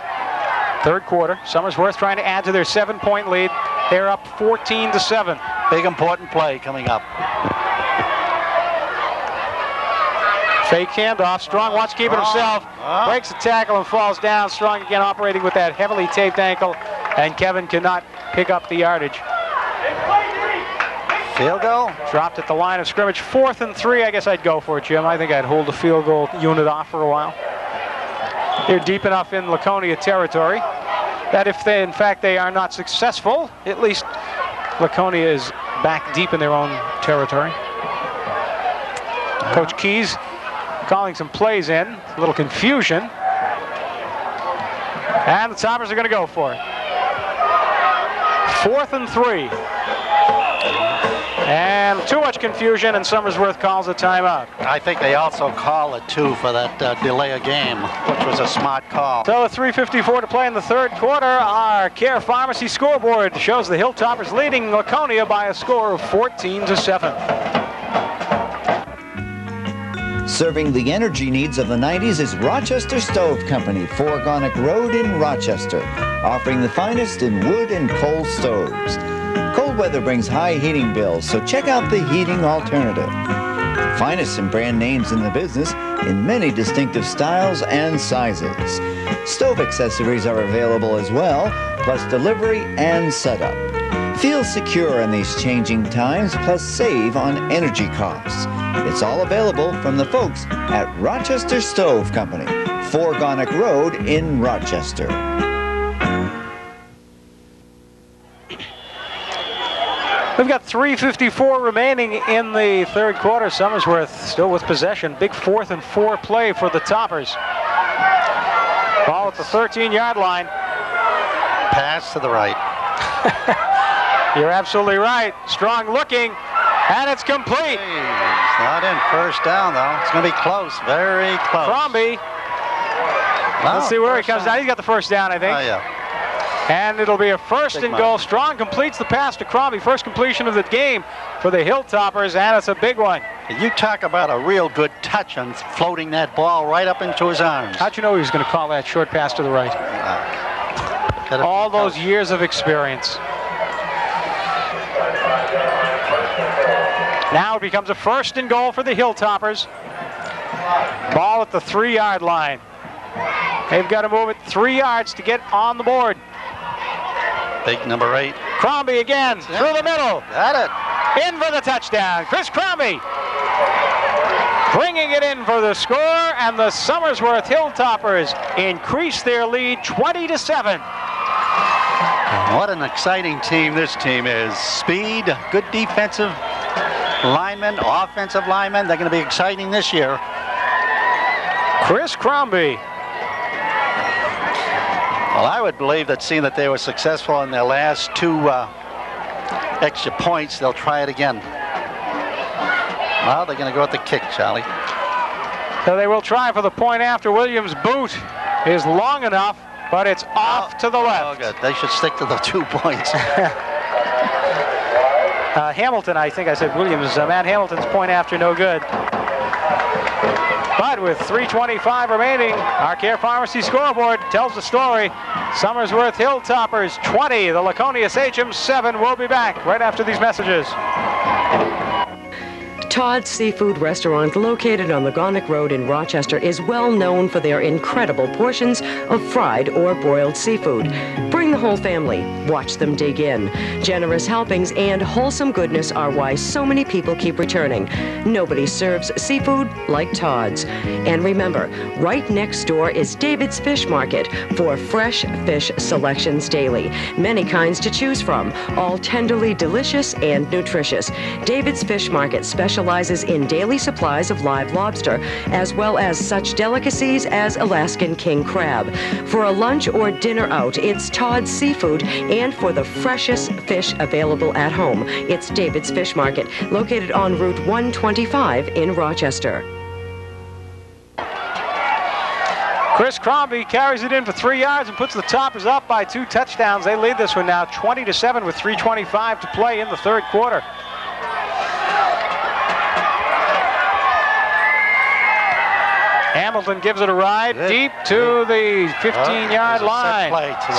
Third quarter. Somersworth trying to add to their 7-point lead. They're up 14-7. Big important play coming up. Fake handoff. Strong wants to keep it himself. Breaks the tackle and falls down. Strong again operating with that heavily taped ankle. And Kevin cannot pick up the yardage. Field goal. Dropped at the line of scrimmage. 4th and 3. I guess I'd go for it, Jim. I think I'd hold the field goal unit off for a while. They're deep enough in Laconia territory that if they, in fact, they are not successful, at least Laconia is back deep in their own territory. Coach Keys calling some plays in. A little confusion. And the Toppers are going to go for it. 4th and 3. And too much confusion, and Somersworth calls a timeout. I think they also call it, too, for that delay of game, which was a smart call. So 3:54 to play in the third quarter. Our Care Pharmacy scoreboard shows the Hilltoppers leading Laconia by a score of 14-7. Serving the energy needs of the 90s is Rochester Stove Company, Forgonic Road in Rochester, offering the finest in wood and coal stoves. Cold weather brings high heating bills, so check out the heating alternative. Finest in brand names in the business in many distinctive styles and sizes. Stove accessories are available as well, plus delivery and setup. Feel secure in these changing times, plus save on energy costs. It's all available from the folks at Rochester Stove Company, 4 Gonick Road in Rochester. We've got 3:54 remaining in the third quarter. Somersworth still with possession. Big 4th and 4 play for the Toppers. Ball at the 13-yard line. Pass to the right. You're absolutely right. Strong looking, and it's complete. It's not in. First down, though. It's going to be close, very close. Crombie. Let's see where he comes down. He's got the first down, I think. Oh, yeah. And it'll be a first and goal. Strong completes the pass to Crombie. First completion of the game for the Hilltoppers, and it's a big one. You talk about a real good touch on floating that ball right up into his arms. How'd you know he was going to call that short pass to the right? All those years of experience. Now it becomes a first and goal for the Hilltoppers. Ball at the 3-yard line. They've got to move it 3 yards to get on the board. Big number 8. Crombie again, through the middle. Got it. In for the touchdown. Chris Crombie bringing it in for the score, and the Somersworth Hilltoppers increase their lead 20-7. What an exciting team this team is. Speed, good defensive linemen, offensive linemen. They're going to be exciting this year. Chris Crombie. Well, I would believe that seeing that they were successful in their last 2 extra points, they'll try it again. Well, they're going to go with the kick, Charlie. So they will try for the point after. Williams' boot is long enough, but it's off to the left. Oh, good. They should stick to the 2 points. Hamilton, I think I said Williams. Matt Hamilton's point after, no good. But with 3:25 remaining, our Care Pharmacy scoreboard tells the story. Somersworth Hilltoppers 20, the Laconia Sachems 7. We'll be back right after these messages. Todd's Seafood Restaurant, located on the Gonick Road in Rochester, is well known for their incredible portions of fried or broiled seafood. Bring the whole family. Watch them dig in. Generous helpings and wholesome goodness are why so many people keep returning. Nobody serves seafood like Todd's. And remember, right next door is David's Fish Market for fresh fish selections daily. Many kinds to choose from, all tenderly delicious and nutritious. David's Fish Market specializes in daily supplies of live lobster, as well as such delicacies as Alaskan king crab. For a lunch or dinner out, it's Todd's Seafood, and for the freshest fish available at home, it's David's Fish Market, located on Route 125 in Rochester. Chris Crombie carries it in for 3 yards and puts the Toppers up by 2 touchdowns. They lead this one now 20-7 with 3:25 to play in the third quarter. Hamilton gives it a ride deep to the 15-yard line.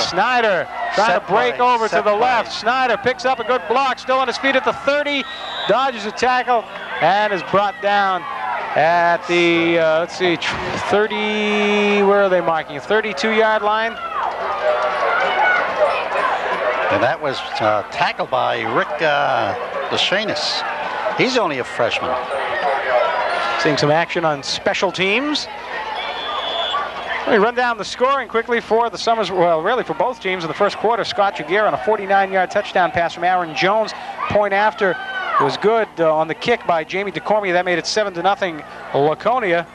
Snyder trying to break over to the left. Snyder picks up a good block, still on his feet at the 30, dodges a tackle, and is brought down at the, let's see, 30, where are they marking? 32-yard line. And that was tackled by Rick Deschanis. He's only a freshman. Seeing some action on special teams. Let me run down the scoring quickly for the Summers, well, really for both teams in the first quarter. Scott Jaguar on a 49-yard touchdown pass from Aaron Jones. Point after was good on the kick by Jamie DeCormier. That made it 7-0 Laconia.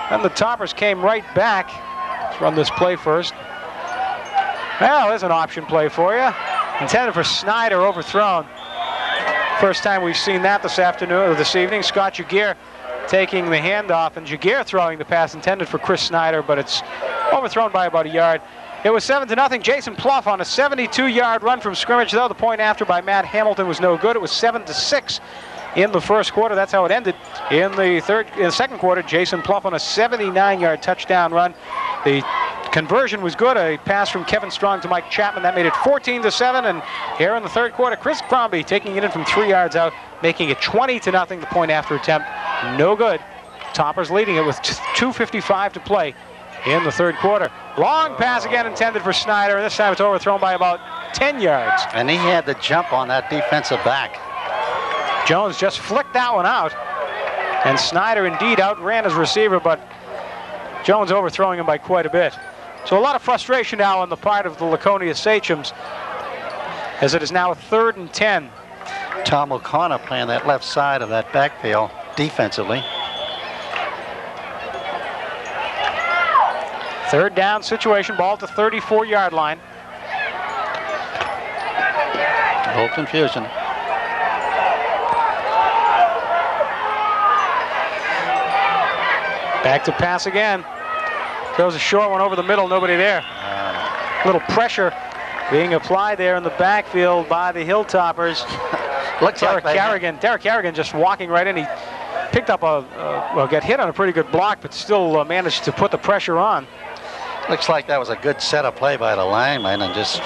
Then the Toppers came right back. Let's run this play first. Well, there's an option play for you. Intended for Snyder, overthrown. First time we've seen that this afternoon or this evening. Scott Jaguar taking the handoff, and Jaguar throwing the pass intended for Chris Snyder, but it's overthrown by about a yard. It was 7-0. Jason Pluff on a 72-yard run from scrimmage, though. The point after by Matt Hamilton was no good. It was 7-6 in the first quarter. That's how it ended. In the second quarter, Jason Pluff on a 79-yard touchdown run. The conversion was good. A pass from Kevin Strong to Mike Chapman. That made it 14-7. And here in the third quarter, Chris Crombie taking it in from 3 yards out, making it 20-0. The point after attempt, no good. Toppers leading it with 2:55 to play in the third quarter. Long pass again intended for Snyder, and this time it's overthrown by about 10 yards. And he had to jump on that defensive back. Jones just flicked that one out, and Snyder indeed outran his receiver, but Jones overthrowing him by quite a bit. So a lot of frustration now on the part of the Laconia Sachems, as it is now a 3rd and 10. Tom O'Connor playing that left side of that backfield defensively. Third down situation, ball at the 34-yard line. No confusion. Back to pass again. Throws a short one over the middle, nobody there. Little pressure being applied there in the backfield by the Hilltoppers. Derek Carrigan just walking right in. He picked up got hit on a pretty good block, but still managed to put the pressure on. Looks like that was a good setup play by the lineman and just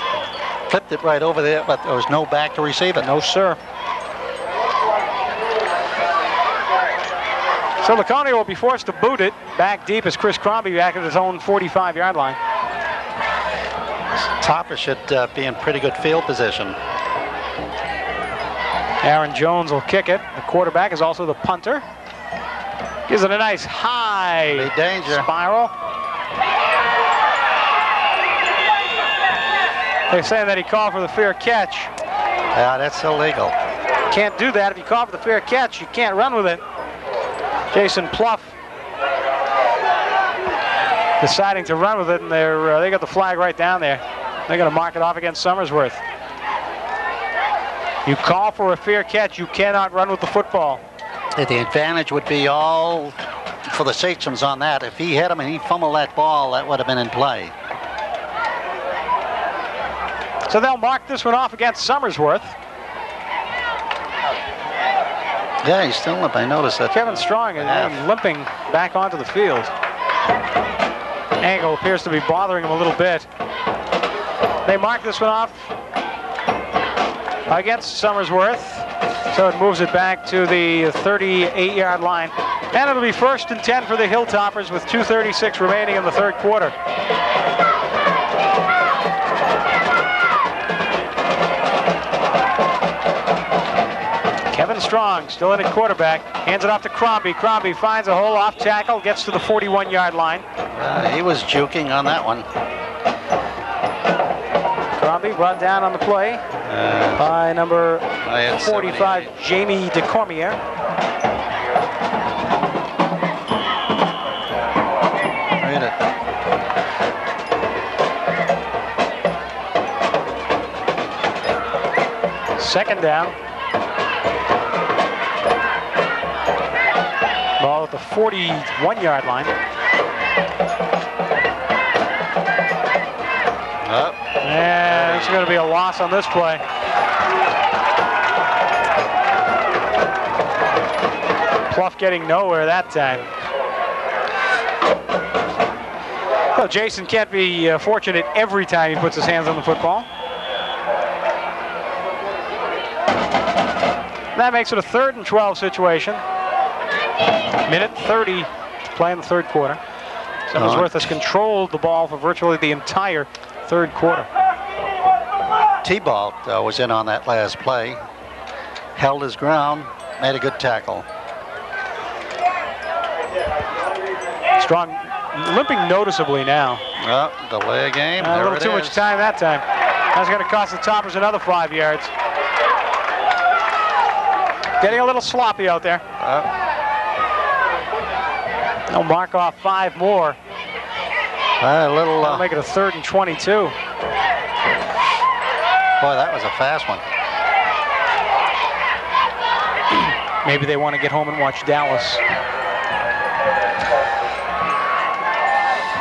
flipped it right over there, but there was no back to receive it. No, sir. So Laconia will be forced to boot it back deep as Chris Crombie back at his own 45-yard line. Topper should be in pretty good field position. Aaron Jones will kick it. The quarterback is also the punter. Gives it a nice high spiral. They're saying that he called for the fair catch. Yeah, that's illegal. Can't do that. If you call for the fair catch, you can't run with it. Jason Pluff deciding to run with it, and they got the flag right down there. They're going to mark it off against Somersworth. You call for a fair catch, you cannot run with the football. The advantage would be all for the Sachems on that. If he hit him and he fumbled that ball, that would have been in play. So they'll mark this one off against Somersworth. Yeah, he's still limping. I noticed that. Kevin Strong is limping back onto the field. Ankle appears to be bothering him a little bit. They mark this one off against Somersworth. So it moves it back to the 38-yard line. And it'll be 1st and 10 for the Hilltoppers with 2:36 remaining in the third quarter. Kevin Strong still in at quarterback. Hands it off to Crombie. Crombie finds a hole, off tackle, gets to the 41-yard line. He was juking on that one. Crombie brought down on the play by number 45, Jamie DeCormier. Read it. Second down. Ball at the 41-yard line. And it's going to be a loss on this play. Pluff getting nowhere that time. Well, Jason can't be fortunate every time he puts his hands on the football. That makes it a 3rd and 12 situation. Minute 30 to play in the third quarter. Somersworth has controlled the ball for virtually the entire third quarter. T-Ball was in on that last play. Held his ground, made a good tackle. Strong limping noticeably now. Delay a game. A little too much time that time. That's going to cost the Toppers another 5 yards. Getting a little sloppy out there. They'll mark off 5 more. That'll make it a 3rd and 22. Boy, that was a fast one. Maybe they want to get home and watch Dallas.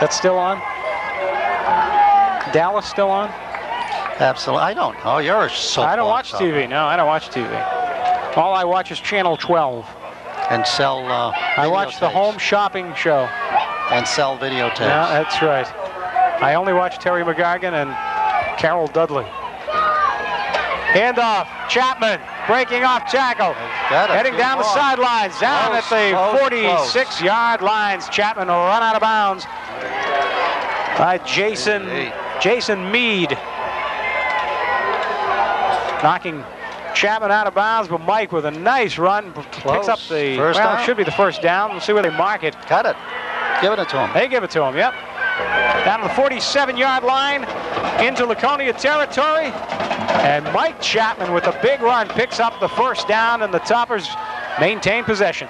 That's still on? Dallas still on? Absolutely. I don't know. You're so I don't watch TV. No, I don't watch TV. All I watch is Channel 12. And sell I watch the Home Shopping Show. And sell videotapes. Yeah, that's right. I only watch Terry McGargan and Carol Dudley. Handoff. Chapman breaking off tackle. Heading down the sidelines. Down at the 46-yard lines. Chapman will run out of bounds. by Jason Mead. Knocking Chapman out of bounds, but Mike with a nice run picks up the first down. It should be the first down. We'll see where they mark it. Got it. Giving it to him. They give it to him, yep. Down to the 47-yard line into Laconia territory. And Mike Chapman with a big run picks up the first down, and the Toppers maintain possession.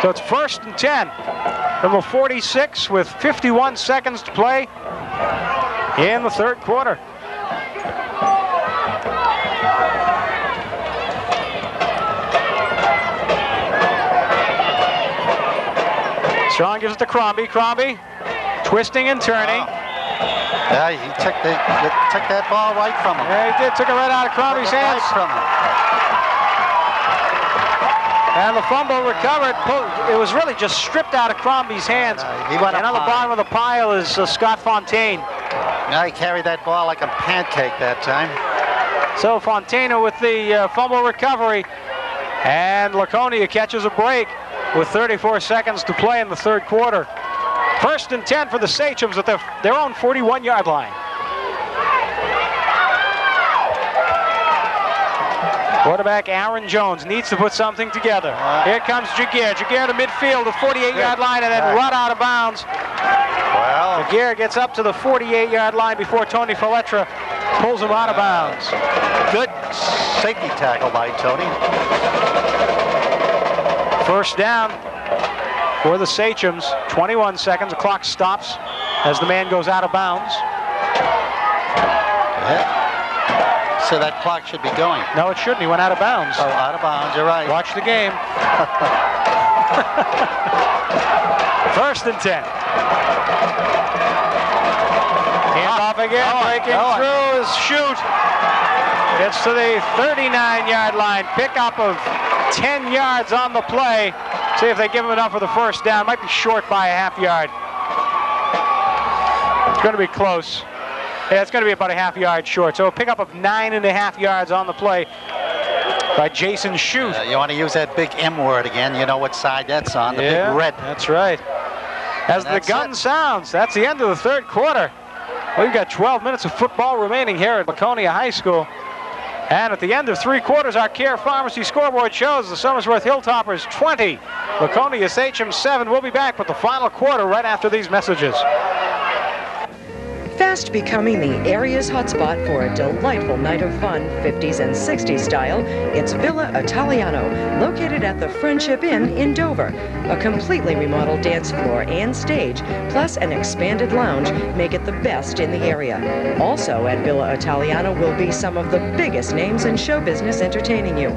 So it's 1st and 10 from the 46 with 51 seconds to play in the third quarter. Strong gives it to Crombie. Crombie twisting and turning. Yeah, he took that ball right from him. Yeah, he did. Took it right out of Crombie's hands. Right from him. And the fumble recovered. It was really just stripped out of Crombie's hands. He went and on the bottom of the pile is Scott Fontaine. Now he carried that ball like a pancake that time. So Fontana with the fumble recovery. And Laconia catches a break with 34 seconds to play in the third quarter. 1st and 10 for the Sachems at their own 41-yard line. Quarterback Aaron Jones needs to put something together. Here comes Jaguar. Jaguar to midfield, the 48-yard line, and then run out of bounds. Well, Jaguar gets up to the 48-yard line before Tony Faletra pulls him out of bounds. Good safety tackle by Tony. First down for the Sachems. 21 seconds. The clock stops as the man goes out of bounds. Yeah. So that clock should be going. No, it shouldn't. He went out of bounds. Oh, out of bounds. You're right. Watch the game. 1st and 10. Hand off again. Breaking through is Shoot. Gets to the 39-yard line. Pickup of 10 yards on the play. See if they give him enough for the first down. Might be short by a half yard. It's going to be close. Yeah, it's going to be about a half yard short. So a pickup of 9.5 yards on the play by Jason Shoot. You want to use that big M word again. You know what side that's on. The big red. That's right. As the gun sounds, that's the end of the third quarter. We've got 12 minutes of football remaining here at Laconia High School. And at the end of three quarters, our Care Pharmacy scoreboard shows the Somersworth Hilltoppers 20, Laconia Sachem 7. We'll be back with the final quarter right after these messages. Fast becoming the area's hotspot for a delightful night of fun, 50s and 60s style, it's Villa Italiano, located at the Friendship Inn in Dover. A completely remodeled dance floor and stage, plus an expanded lounge, make it the best in the area. Also at Villa Italiano will be some of the biggest names in show business entertaining you.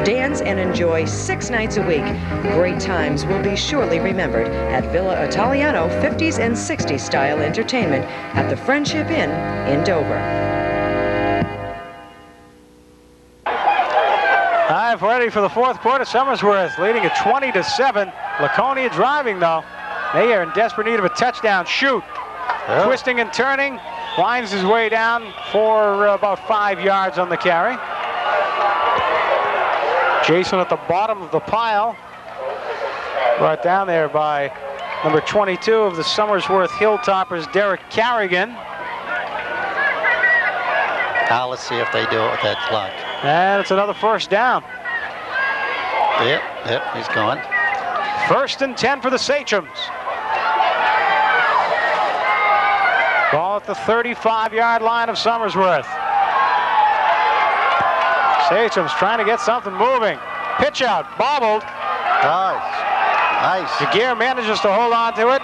Dance and enjoy 6 nights a week. Great times will be surely remembered at Villa Italiano, 50s and 60s style entertainment at the Friendship Inn in Dover. I've ready for the fourth quarter. Somersworth leading at 20-7. Laconia driving though. They are in desperate need of a touchdown. Shoot. Twisting and turning. Winds his way down for about 5 yards on the carry. Jason at the bottom of the pile. Brought down there by number 22 of the Somersworth Hilltoppers, Derek Carrigan. Now let's see if they do it with that clock. And it's another first down. Yep, he's going. 1st and 10 for the Sachems. Ball at the 35-yard line of Somersworth. Sachems trying to get something moving. Pitch out, bobbled. Nice. Jaguar manages to hold on to it,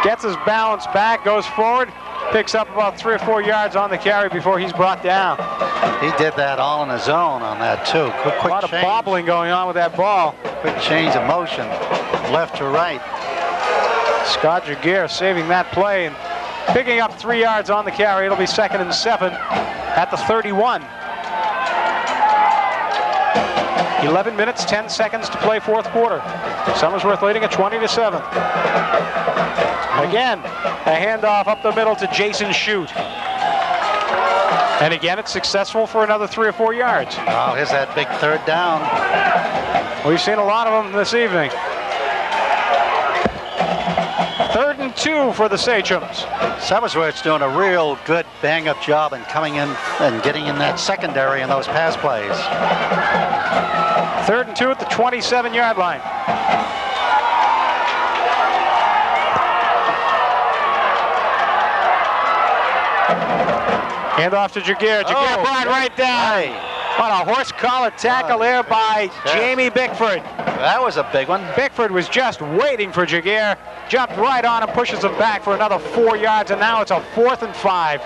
gets his balance back, goes forward, picks up about 3 or 4 yards on the carry before he's brought down. He did that all on his own on that too. Quick a lot change. of bobbling going on with that ball. Quick change of motion, left to right. Scott Jaguar saving that play and picking up 3 yards on the carry. It'll be 2nd and 7 at the 31. 11 minutes, 10 seconds to play fourth quarter. Somersworth leading at 20-7. Again, a handoff up the middle to Jason Shoot. And again, it's successful for another 3 or 4 yards. Oh, here's that big third down. We've seen a lot of them this evening. 3rd and 2 for the Sachems. Somersworth's doing a real good bang-up job in coming in and getting in that secondary in those pass plays. 3rd and 2 at the 27-yard line. Hand off to Jaguar. Jaguar brought right down. Hey. What a horse collar tackle there by Jamie Bickford. That was a big one. Bickford was just waiting for Jaguar. Jumped right on him, pushes him back for another 4 yards, and now it's a 4th and 5.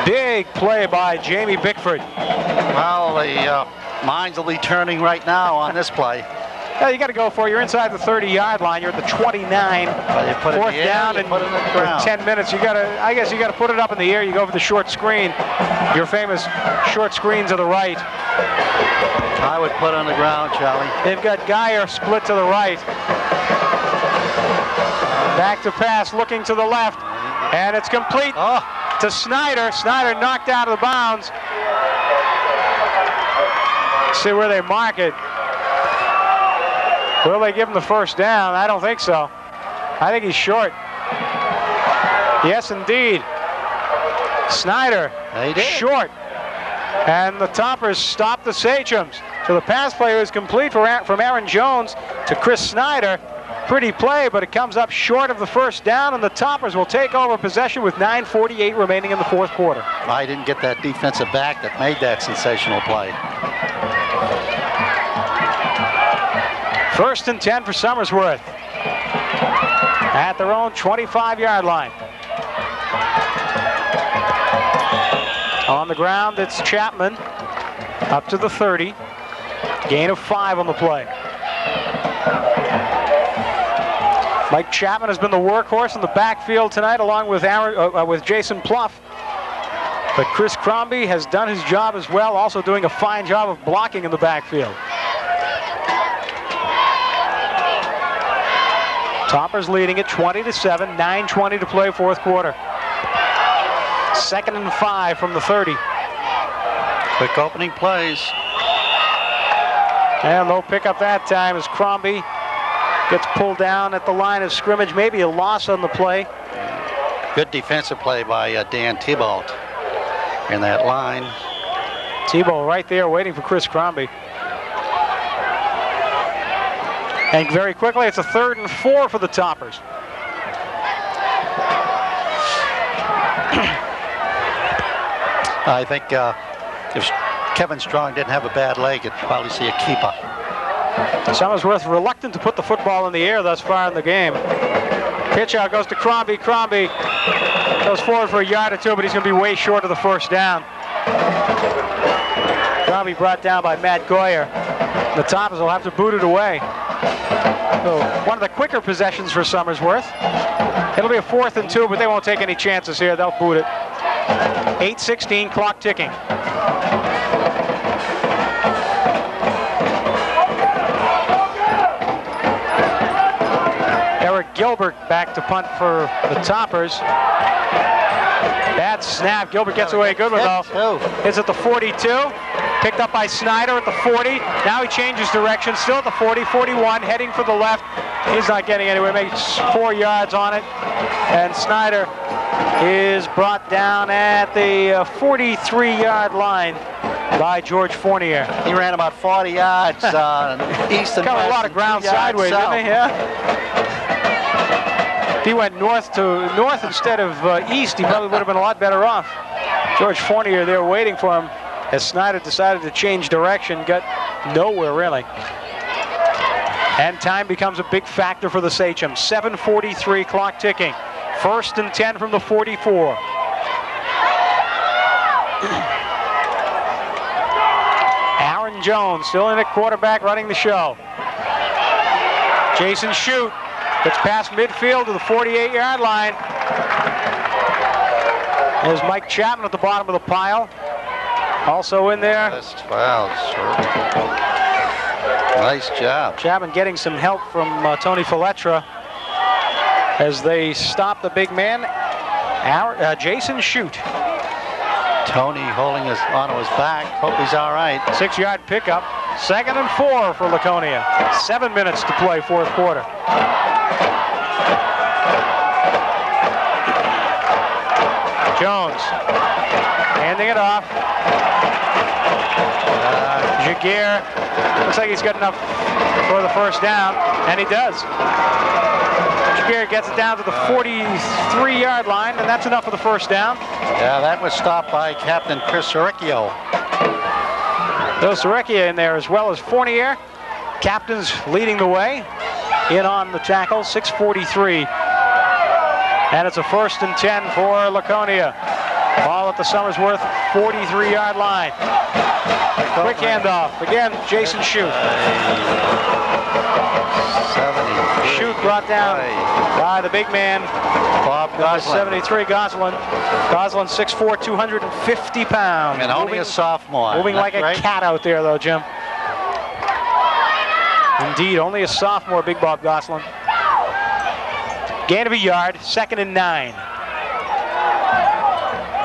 Big play by Jamie Bickford. Well, the minds will be turning right now on this play. Yeah, you got to go for it. You're inside the 30-yard line. You're at the 29. Well, you put it 4th down, and put it in the ground. for 10 minutes, I guess you got to put it up in the air. You go for the short screen. Your famous short screens to the right. I would put it on the ground, Charlie. They've got Geyer split to the right. Back to pass, looking to the left, and it's complete to Snyder. Snyder knocked out of the bounds. See where they mark it. Will they give him the first down? I don't think so. I think he's short. Yes, indeed. Snyder, short. And the Toppers stop the Sachems. So the pass play was complete from Aaron Jones to Chris Snyder. Pretty play, but it comes up short of the first down, and the Toppers will take over possession with 9:48 remaining in the 4th quarter. I didn't get that defensive back that made that sensational play. 1st and 10 for Somersworth at their own 25-yard line. On the ground, it's Chapman up to the 30. Gain of 5 on the play. Mike Chapman has been the workhorse in the backfield tonight, along with with Jason Pluff. But Chris Crombie has done his job as well, also doing a fine job of blocking in the backfield. Toppers leading at 20-7, 9:20 to play 4th quarter. 2nd and 5 from the 30. Quick opening plays. And no pickup that time as Crombie gets pulled down at the line of scrimmage. Maybe a loss on the play. Good defensive play by Dan Thibault in that line. Thibault right there waiting for Chris Crombie. And very quickly, it's a 3rd and 4 for the Toppers. I think if Kevin Strong didn't have a bad leg, you'd probably see a keeper. Somersworth reluctant to put the football in the air thus far in the game. Pitch out goes to Crombie. Crombie goes forward for a yard or two, but he's going to be way short of the first down. Crombie brought down by Matt Goyer. The Toppers will have to boot it away. So one of the quicker possessions for Somersworth. It'll be a 4th and 2, but they won't take any chances here. They'll boot it. 8:16, clock ticking. Eric Gilbert back to punt for the Toppers. Bad snap. Gilbert gets away. Good one, though. It's at the 42. Picked up by Snyder at the 40. Now he changes direction. Still at the 40, 41, heading for the left. He's not getting anywhere. Makes 4 yards on it. And Snyder is brought down at the 43-yard line by George Fournier. He ran about 40 yards east and west. Covered a lot of ground sideways, didn't he? Yeah. If he went north instead of east, he probably would have been a lot better off. George Fournier there waiting for him as Snyder decided to change direction. Got nowhere, really. And time becomes a big factor for the Sachems. 7:43, clock ticking. 1st and 10 from the 44. Aaron Jones still in at quarterback, running the show. Jason Shute gets past midfield to the 48-yard line. There's Mike Chapman at the bottom of the pile. Also in there. Nice job. Chapman getting some help from Tony Filetra as they stop the big man, Jason Shute. Tony holding onto his back. Hope he's all right. 6-yard pickup. 2nd and 4 for Laconia. 7 minutes to play 4th quarter. Jones handing it off. Jaguar looks like he's got enough for the first down, and he does. Jaguar gets it down to the 43-yard line, and that's enough for the first down. Yeah, that was stopped by Captain Chris Sericchio. There's Sericchio in there as well as Fournier. Captains leading the way. In on the tackle, 6:43. And it's a 1st and 10 for Laconia. Ball at the Somersworth 43-yard line. Quick handoff. Again, Jason Shute. Shute brought down by the big man, Bob Goslin. 73, Goslin. Goslin, 6'4", 250 pounds. And only a sophomore. Moving like a cat out there, though, Jim. Indeed, only a sophomore, Big Bob Goslin. Gain of a yard, 2nd and 9.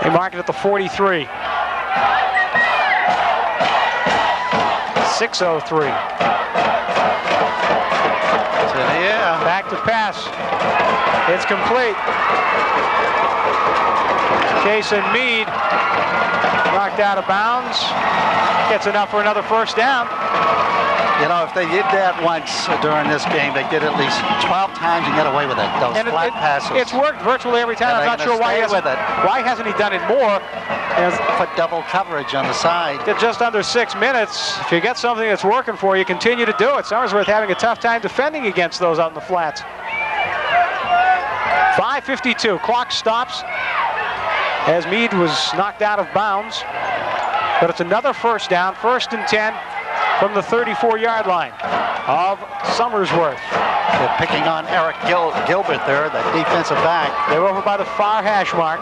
They mark it at the 43. 6:03. Yeah. Back to pass. It's complete. Jason Mead knocked out of bounds. Gets enough for another first down. You know, if they did that once during this game, they did at least 12 times and get away with it. Those flat passes. It's worked virtually every time. I'm not sure why hasn't he done it more. Put double coverage on the side. At just under 6 minutes, if you get something that's working for you, continue to do it. Somersworth having a tough time defending against those out in the flats. 5:52. Clock stops as Mead was knocked out of bounds. But it's another first down, 1st and 10 from the 34-yard line of Somersworth. They're picking on Eric Gilbert there, the defensive back. They're over by the far hash mark.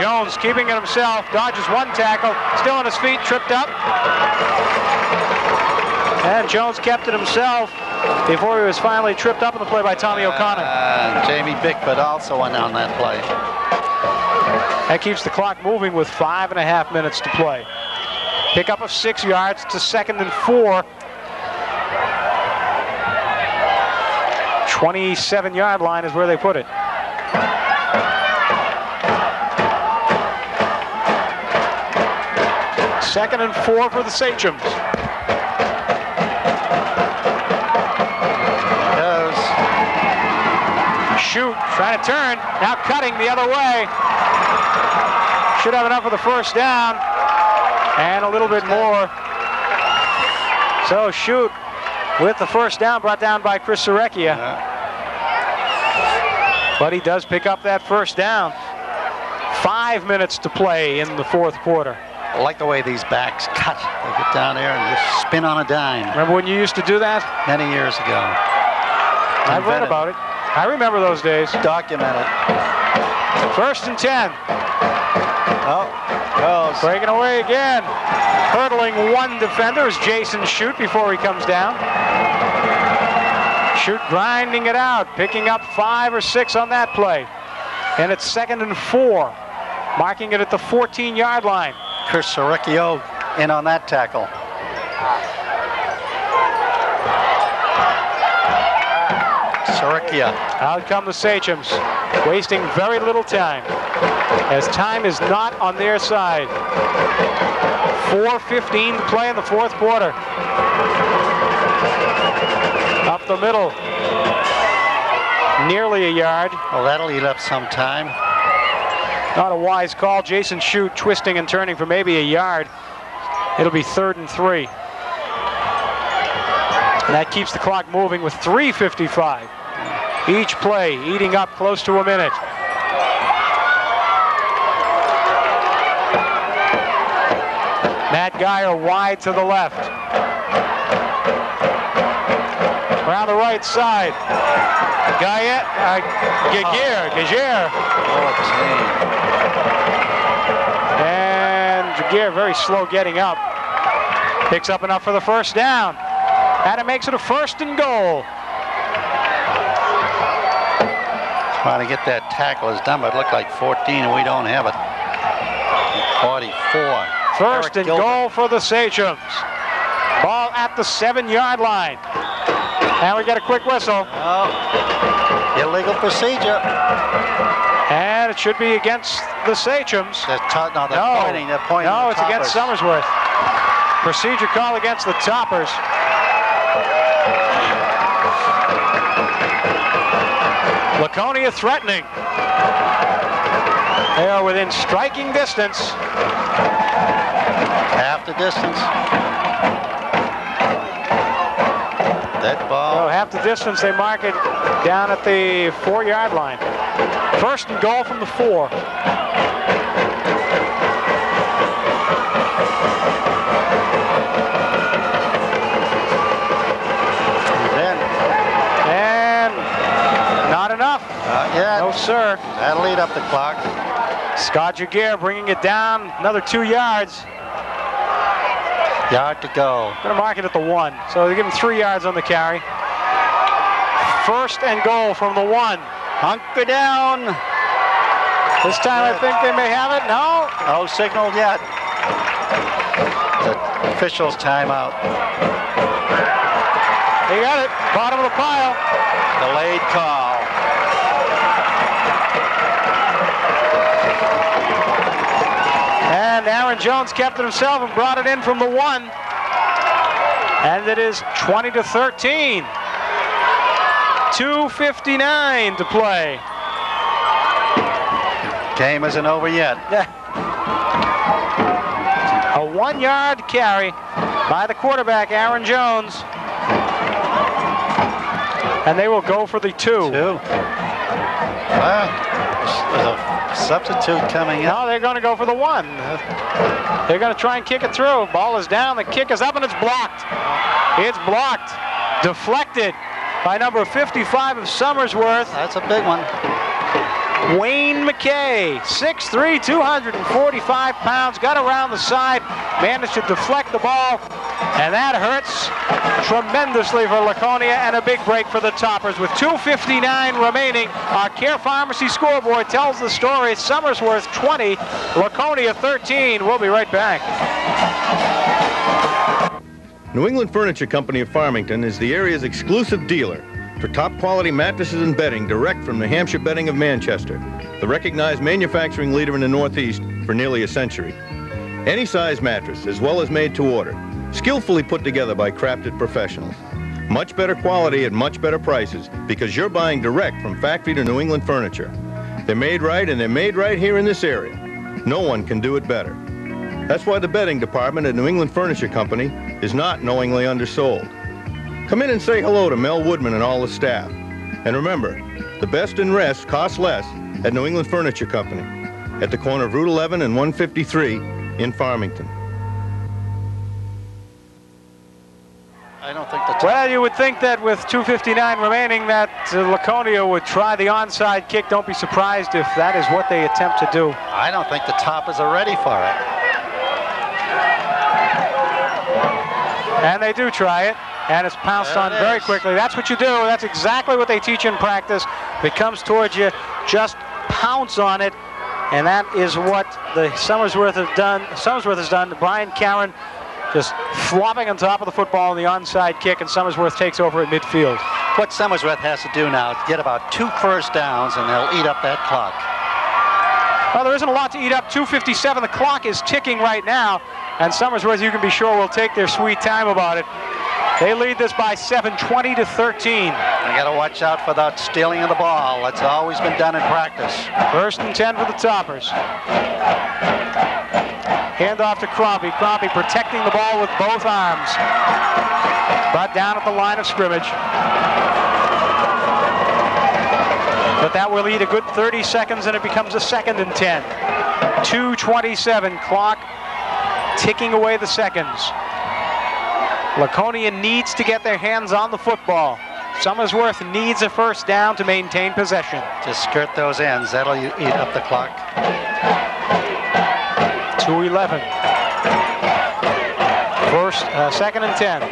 Jones keeping it himself, dodges one tackle, still on his feet, tripped up. And Jones kept it himself before he was finally tripped up in the play by Tommy O'Connor. Jamie Bickford also went on that play. That keeps the clock moving with 5.5 minutes to play. Pickup of 6 yards to 2nd and 4. 27-yard line is where they put it. Second and 4 for the Sachems. Shute trying to turn, now cutting the other way. Should have enough for the first down and a little bit more. So Shute with the first down, brought down by Chris Sericchio. But he does pick up that first down. 5 minutes to play in the 4th quarter. I like the way these backs cut. They get down there and just spin on a dime. Remember when you used to do that? Many years ago. I've read about it. I remember those days. Documented. 1st and 10. Oh, goes. Breaking away again. Hurdling one defender is Jason Shute before he comes down. Shute grinding it out, picking up 5 or 6 on that play. And it's 2nd and 4. Marking it at the 14-yard line. Chris Sericchio in on that tackle. Sericchio. Out come the Sachems, wasting very little time, as time is not on their side. 4:15 to play in the 4th quarter. Up the middle, nearly a yard. Well, that'll eat up some time. Not a wise call. Jason Shute twisting and turning for maybe a yard. It'll be 3rd and 3. And that keeps the clock moving with 3:55. Each play eating up close to a minute. Matt Geyer wide to the left. Around the right side. Geyer, Gagier. And Jaguar very slow getting up. Picks up enough for the first down. And it makes it a 1st and goal. Trying to get that tackle is done, but it looked like 14, and we don't have it. 44. 1st and goal for the Sachems. Ball at the 7-yard line. And we get a quick whistle. Oh, illegal procedure. And it should be against the Sachems. They're pointing. They're pointing. No, it's against Somersworth. Procedure call against the Toppers. Laconia threatening. They are within striking distance. Half the distance. Dead ball. So half the distance, they mark it down at the 4-yard line. First and goal from the 4. And not enough. Yeah. No, sir. That'll eat up the clock. Scott Jaguar bringing it down another 2 yards. Yard to go. Going to mark it at the 1. So they give him 3 yards on the carry. First and goal from the 1. Hunker down. This time I think they may have it. No. No signal yet. The officials timeout. They got it. Bottom of the pile. Delayed call. And Aaron Jones kept it himself and brought it in from the 1. And it is 20-13. 2:59 to play. Game isn't over yet. A 1-yard carry by the quarterback, Aaron Jones. And they will go for the 2. Well, there's a substitute coming in. No, they're going to go for the 1. They're going to try and kick it through. Ball is down. The kick is up, and it's blocked. It's blocked. Deflected by number 55 of Somersworth. That's a big one. Wayne McKay, 6'3", 245 pounds, got around the side, managed to deflect the ball, and that hurts tremendously for Laconia, and a big break for the Toppers. With 2:59 remaining, our Care Pharmacy scoreboard tells the story. Somersworth 20, Laconia 13. We'll be right back. New England Furniture Company of Farmington is the area's exclusive dealer for top quality mattresses and bedding direct from New Hampshire Bedding of Manchester, the recognized manufacturing leader in the Northeast for nearly a century. Any size mattress, as well as made to order, skillfully put together by crafted professionals. Much better quality at much better prices because you're buying direct from factory to New England Furniture. They're made right, and they're made right here in this area. No one can do it better. That's why the bedding department at New England Furniture Company is not knowingly undersold. Come in and say hello to Mel Woodman and all the staff. And remember, the best in rest costs less at New England Furniture Company at the corner of Route 11 and 153 in Farmington. I don't think the Well, you would think that with 2:59 remaining that Laconia would try the onside kick. Don't be surprised if that is what they attempt to do. I don't think the Toppers are ready for it. And they do try it, and it's pounced on very quickly. That's what you do. That's exactly what they teach in practice. If it comes towards you, just pounce on it, and that is what the Somersworth has done. Brian Caron just flopping on top of the football in the onside kick, and Somersworth takes over at midfield. What Somersworth has to do now is get about 2 first downs, and they'll eat up that clock. Well, there isn't a lot to eat up. 2:57. The clock is ticking right now, and Somersworth, you can be sure, will take their sweet time about it. They lead this by 7, 20-13. You got to watch out for that stealing of the ball. That's always been done in practice. First and 10 for the Toppers. Hand off to Crombie. Crombie protecting the ball with both arms. Brought down at the line of scrimmage. But that will eat a good 30 seconds, and it becomes a 2nd and 10. 2:27, clock ticking away the seconds. Laconia needs to get their hands on the football. Somersworth needs a first down to maintain possession. Just skirt those ends. That'll eat up the clock. 2:11. Second and 10.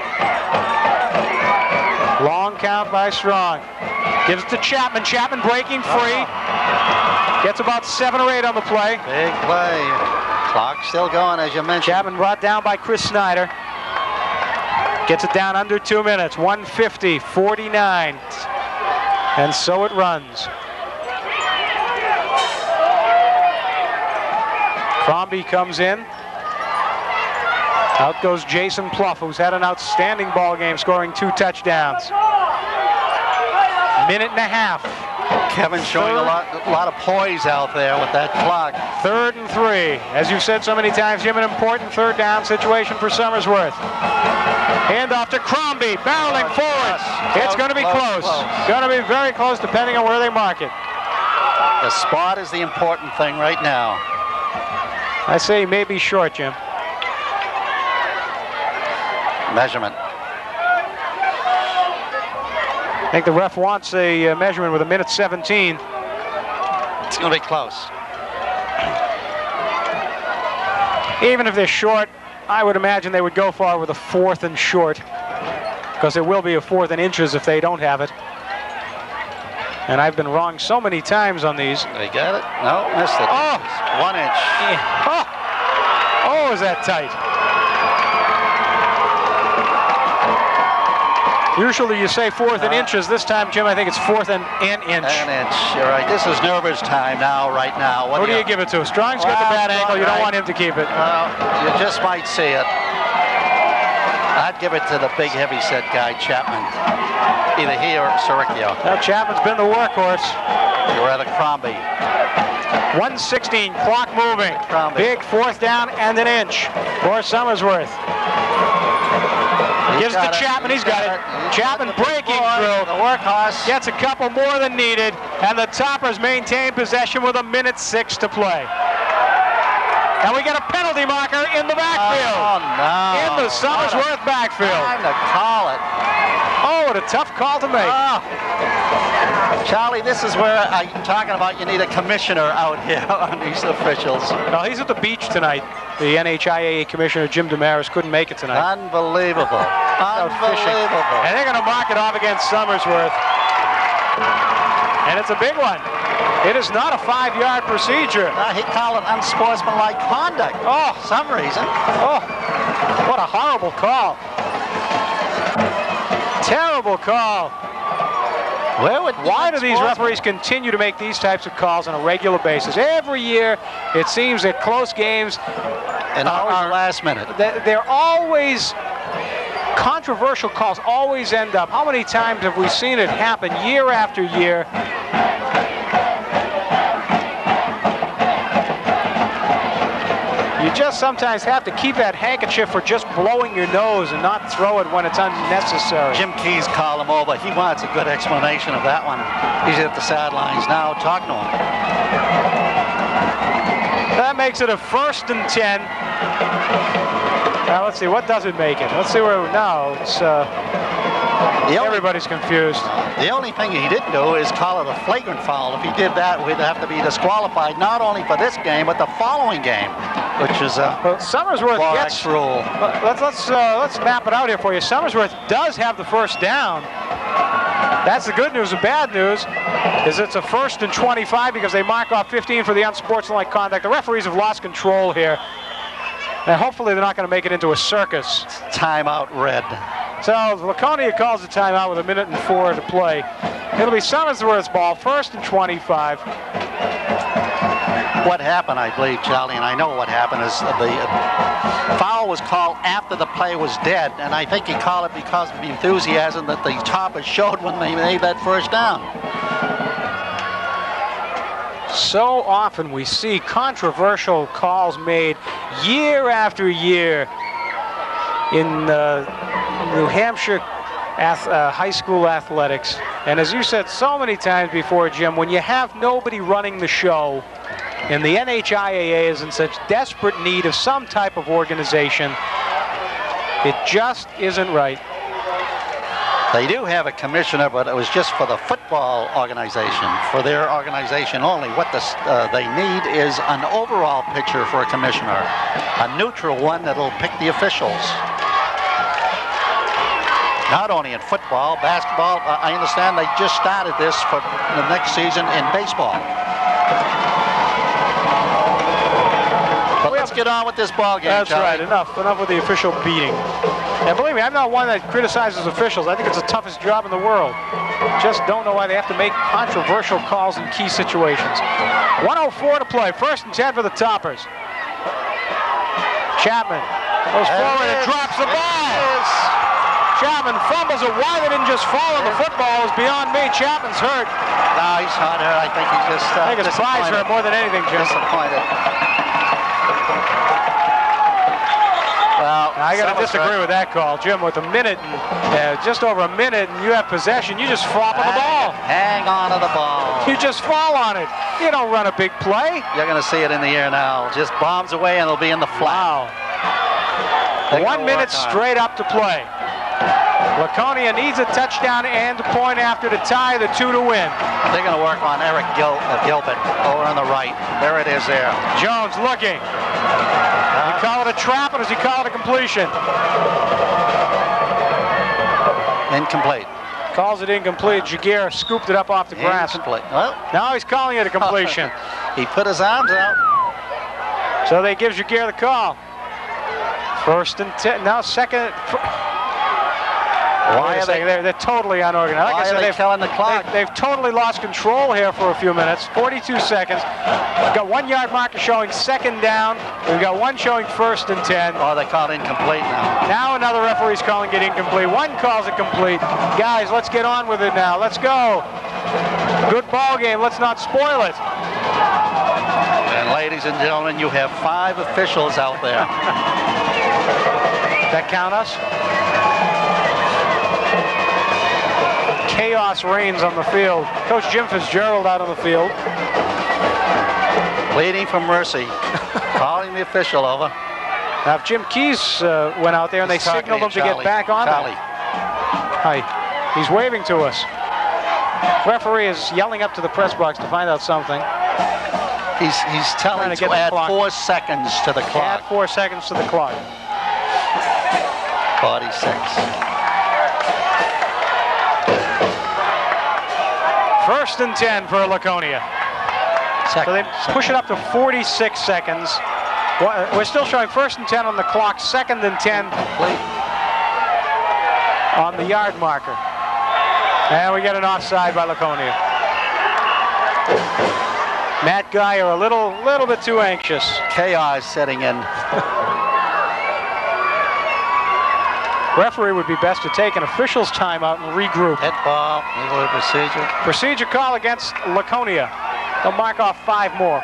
Long count by Strong. Gives it to Chapman. Chapman breaking free. Gets about 7 or 8 on the play. Big play. Clock still going, as you mentioned. Chapman brought down by Chris Snyder. Gets it down under 2 minutes. 1:50, 49. And so it runs. Crombie comes in. Out goes Jason Pluff, who's had an outstanding ball game, scoring 2 touchdowns. Minute and a half. Kevin showing a lot of poise out there with that clock. 3rd and 3. As you've said so many times, Jim, an important 3rd down situation for Somersworth. Hand off to Crombie, barreling forward. It's going to be close. Going to be very close depending on where they mark it. The spot is the important thing right now. I say he may be short, Jim. Measurement. I think the ref wants a measurement with 1:17. It's going to be close. Even if they're short, I would imagine they would go for with a 4th and short, because it will be a 4th and inches if they don't have it. And I've been wrong so many times on these. They got it? No, missed it. Oh! 1 inch. Yeah. Oh, is that tight? Usually you say 4th and inches. This time, Jim, I think it's 4th and an inch. An inch. You're right. This is nervous time now, right now. Who do you give it to? Strong's got the bad ankle. You don't want him to keep it. Well, you just might see it. I'd give it to the big heavy-set guy, Chapman. Either he or Sericchio. Well, Chapman's been the workhorse. You're rather Crombie. 1:16, clock moving. Crombie. Big 4th down and an inch for Somersworth. Gives it to Chapman, he's got it. Chapman breaking through. The workhorse. Gets a couple more than needed, and the Toppers maintain possession with 1:06 to play. And we get a penalty marker in the backfield. Oh, no. In the Somersworth backfield. Time to call it. Oh, what a tough call to make. Oh. Charlie, this is where I'm talking about you need a commissioner out here on these officials. Well, he's at the beach tonight. The NHIAA commissioner, Jim Damaris, couldn't make it tonight. Unbelievable. Unbelievable. And they're going to mark it off against Somersworth. And it's a big one. It is not a 5-yard procedure. He called it unsportsmanlike conduct. Oh, for some reason. Oh, what a horrible call. Terrible call. Why do these referees continue to make these types of calls on a regular basis? Every year, it seems that close games and always last minute. They're always controversial calls. Always end up. How many times have we seen it happen year after year? You just sometimes have to keep that handkerchief for just blowing your nose and not throw it when it's unnecessary. Jim Key's called him over. He wants a good explanation of that one. He's at the sidelines now talking to him. That makes it a 1st and 10. Now let's see, what does it make it? Let's see where, no, it's, everybody's confused. The only thing he didn't do is call it a flagrant foul. If he did that, we'd have to be disqualified not only for this game, but the following game, which is a Somersworth gets rule. Let's map it out here for you. Somersworth does have the 1st down. That's the good news. The bad news is it's a 1st and 25 because they mark off 15 for the unsportsmanlike conduct. The referees have lost control here. And hopefully they're not going to make it into a circus. Timeout red. So Laconia calls the timeout with 1:04 to play. It'll be Somersworth's ball, 1st and 25. What happened, I believe, Charlie, and I know what happened, is the foul was called after the play was dead, and I think he called it because of the enthusiasm that the Toppers showed when they made that 1st down. So often we see controversial calls made year after year in New Hampshire high school athletics. And as you said so many times before, Jim, when you have nobody running the show, and the NHIAA is in such desperate need of some type of organization, it just isn't right. They do have a commissioner, but it was just for the football organization, for their organization only. What they need is an overall picture for a commissioner, a neutral one that'll pick the officials. Not only in football, basketball. I understand they just started this for the next season in baseball. But let's get on with this ball game, That's Charlie. right. Enough with the official beating. And believe me, I'm not one that criticizes officials. I think it's the toughest job in the world. Just don't know why they have to make controversial calls in key situations. 1:04 to play. 1st and 10 for the Toppers. Chapman goes forward and drops the ball. Chapman fumbles it. Why they didn't just fall on the football is beyond me. Chapman's hurt. No, he's not hurt. I think he just I think his prize hurt more than anything, Jim. Disappointed. Well, I got to disagree with that call, Jim. With a minute, just over a minute, and you have possession, you just flop on the ball. Hang on to the ball. You just fall on it. You don't run a big play. You're going to see it in the air now. Just bombs away, and it'll be in the flat. Wow. 1 minute straight up to play. Laconia needs a touchdown and a point after to tie the 2 to win. They're going to work on Eric Gilbert over on the right. There it is there. Jones looking. Does he call it a trap or does he call it a completion? Incomplete. Calls it incomplete. Jaguar scooped it up off the grass. Incomplete. Well, now he's calling it a completion. He put his arms out. So they give Jaguar the call. 1st and 10. Now 2nd. Why are they? They're totally unorganized. Why are they killing the clock? They've totally lost control here for a few minutes. 42 seconds. We've got 1 yard marker showing 2nd down. We've got one showing 1st and 10. Oh, they call it incomplete now. Now another referee's calling it incomplete. One calls it complete. Guys, let's get on with it now. Let's go. Good ball game. Let's not spoil it. And ladies and gentlemen, you have 5 officials out there. That count us? Chaos reigns on the field. Coach Jim Fitzgerald out on the field. Pleading for mercy. Calling the official over. Now, if Jim Keys went out there and they signaled him to get back on. Hi. He's waving to us. Referee is yelling up to the press box to find out something. He's telling to add 4 seconds to the clock. Add 4 seconds to the clock. 46. 1st and 10 for Laconia. So they push it up to 46 seconds. We're still showing 1st and 10 on the clock, 2nd and 10 on the yard marker. And we get an offside by Laconia. Matt Guy are a little bit too anxious. Chaos setting in. Referee would be best to take an official's timeout and regroup. Hit ball, legal procedure. Procedure call against Laconia. They'll mark off 5 more.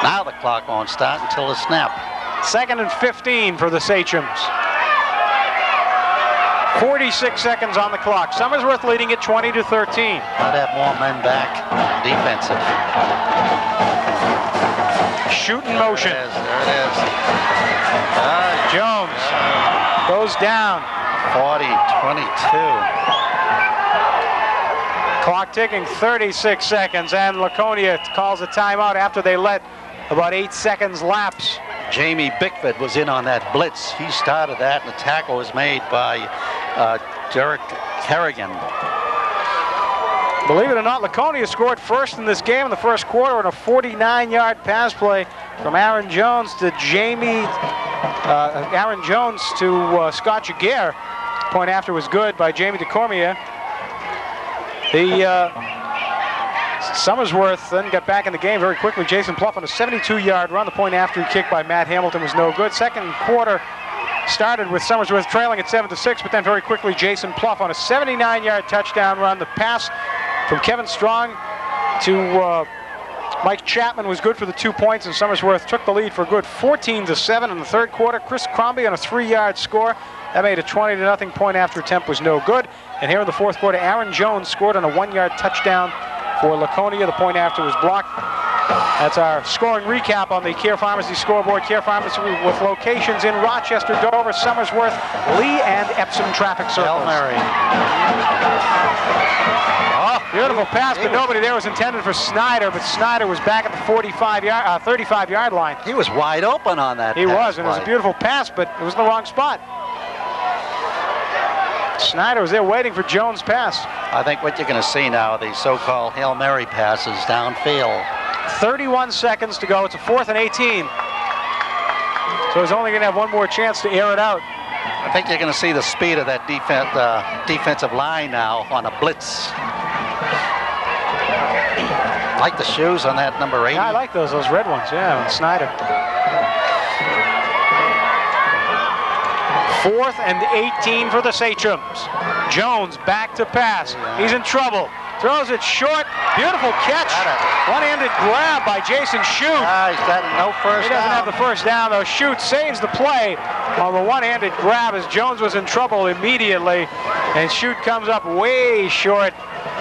Now the clock won't start until the snap. 2nd and 15 for the Sachems. 46 seconds on the clock. Somersworth leading it 20 to 13. I'd have more men back. Defensive. Shoot in motion. There it is. Jones goes down. 40-22. Clock ticking, 36 seconds, and Laconia calls a timeout after they let about 8 seconds lapse. Jamie Bickford was in on that blitz. He started that, and the tackle was made by Derek Kerrigan. Believe it or not, Laconia scored first in this game in the first quarter on a 49-yard pass play from Aaron Jones to Aaron Jones to Scott Jaguar. Point after was good by Jamie DeCormier. Somersworth then got back in the game very quickly. Jason Pluff on a 72-yard run. The point after kick by Matt Hamilton was no good. Second quarter started with Somersworth trailing at 7-6, but then very quickly Jason Pluff on a 79-yard touchdown run. The pass from Kevin Strong to Mike Chapman was good for the 2 points, and Somersworth took the lead for a good 14-7 in the third quarter. Chris Crombie on a 3-yard score. That made a 20-0 point after attempt was no good. And here in the fourth quarter, Aaron Jones scored on a 1-yard touchdown for Laconia. The point after was blocked. That's our scoring recap on the Care Pharmacy scoreboard. Care Pharmacy with locations in Rochester, Dover, Somersworth, Lee, and Epsom traffic circles. Beautiful pass, but nobody there was intended for Snyder, but Snyder was back at the 35-yard line. He was wide open on that. He was, and it was a beautiful pass, but it was in the wrong spot. Snyder was there waiting for Jones' pass. I think what you're going to see now are these so-called Hail Mary passes downfield. 31 seconds to go. It's a 4th and 18. So he's only going to have one more chance to air it out. I think you're going to see the speed of that defensive line now on a blitz. I like the shoes on that number 80. Yeah, I like those red ones, yeah, on Snyder. 4th and 18 for the Sachems. Jones back to pass. He's in trouble. Throws it short. Beautiful catch. One-handed grab by Jason Shute. He's got no first down. He doesn't have the first down, though. Shute saves the play on the one-handed grab as Jones was in trouble immediately. And Shute comes up way short.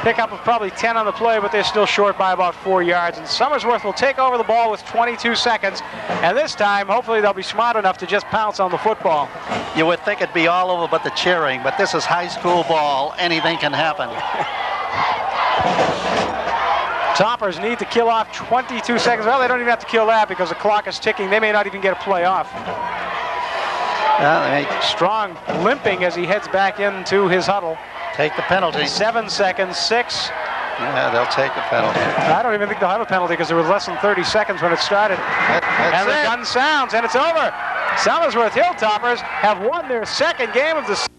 Pickup of probably 10 on the play, but they're still short by about 4 yards. And Somersworth will take over the ball with 22 seconds. And this time, hopefully, they'll be smart enough to just pounce on the football. You would think it'd be all over but the cheering, but this is high school ball. Anything can happen. Toppers need to kill off 22 seconds. Well, they don't even have to kill that because the clock is ticking. They may not even get a play off. Strong limping as he heads back into his huddle. Take the penalty. 7 seconds, 6. Yeah, they'll take the penalty. I don't even think they'll have a penalty because there was less than 30 seconds when it started. And the gun sounds, and it's over. Somersworth Hilltoppers have won their second game of the season.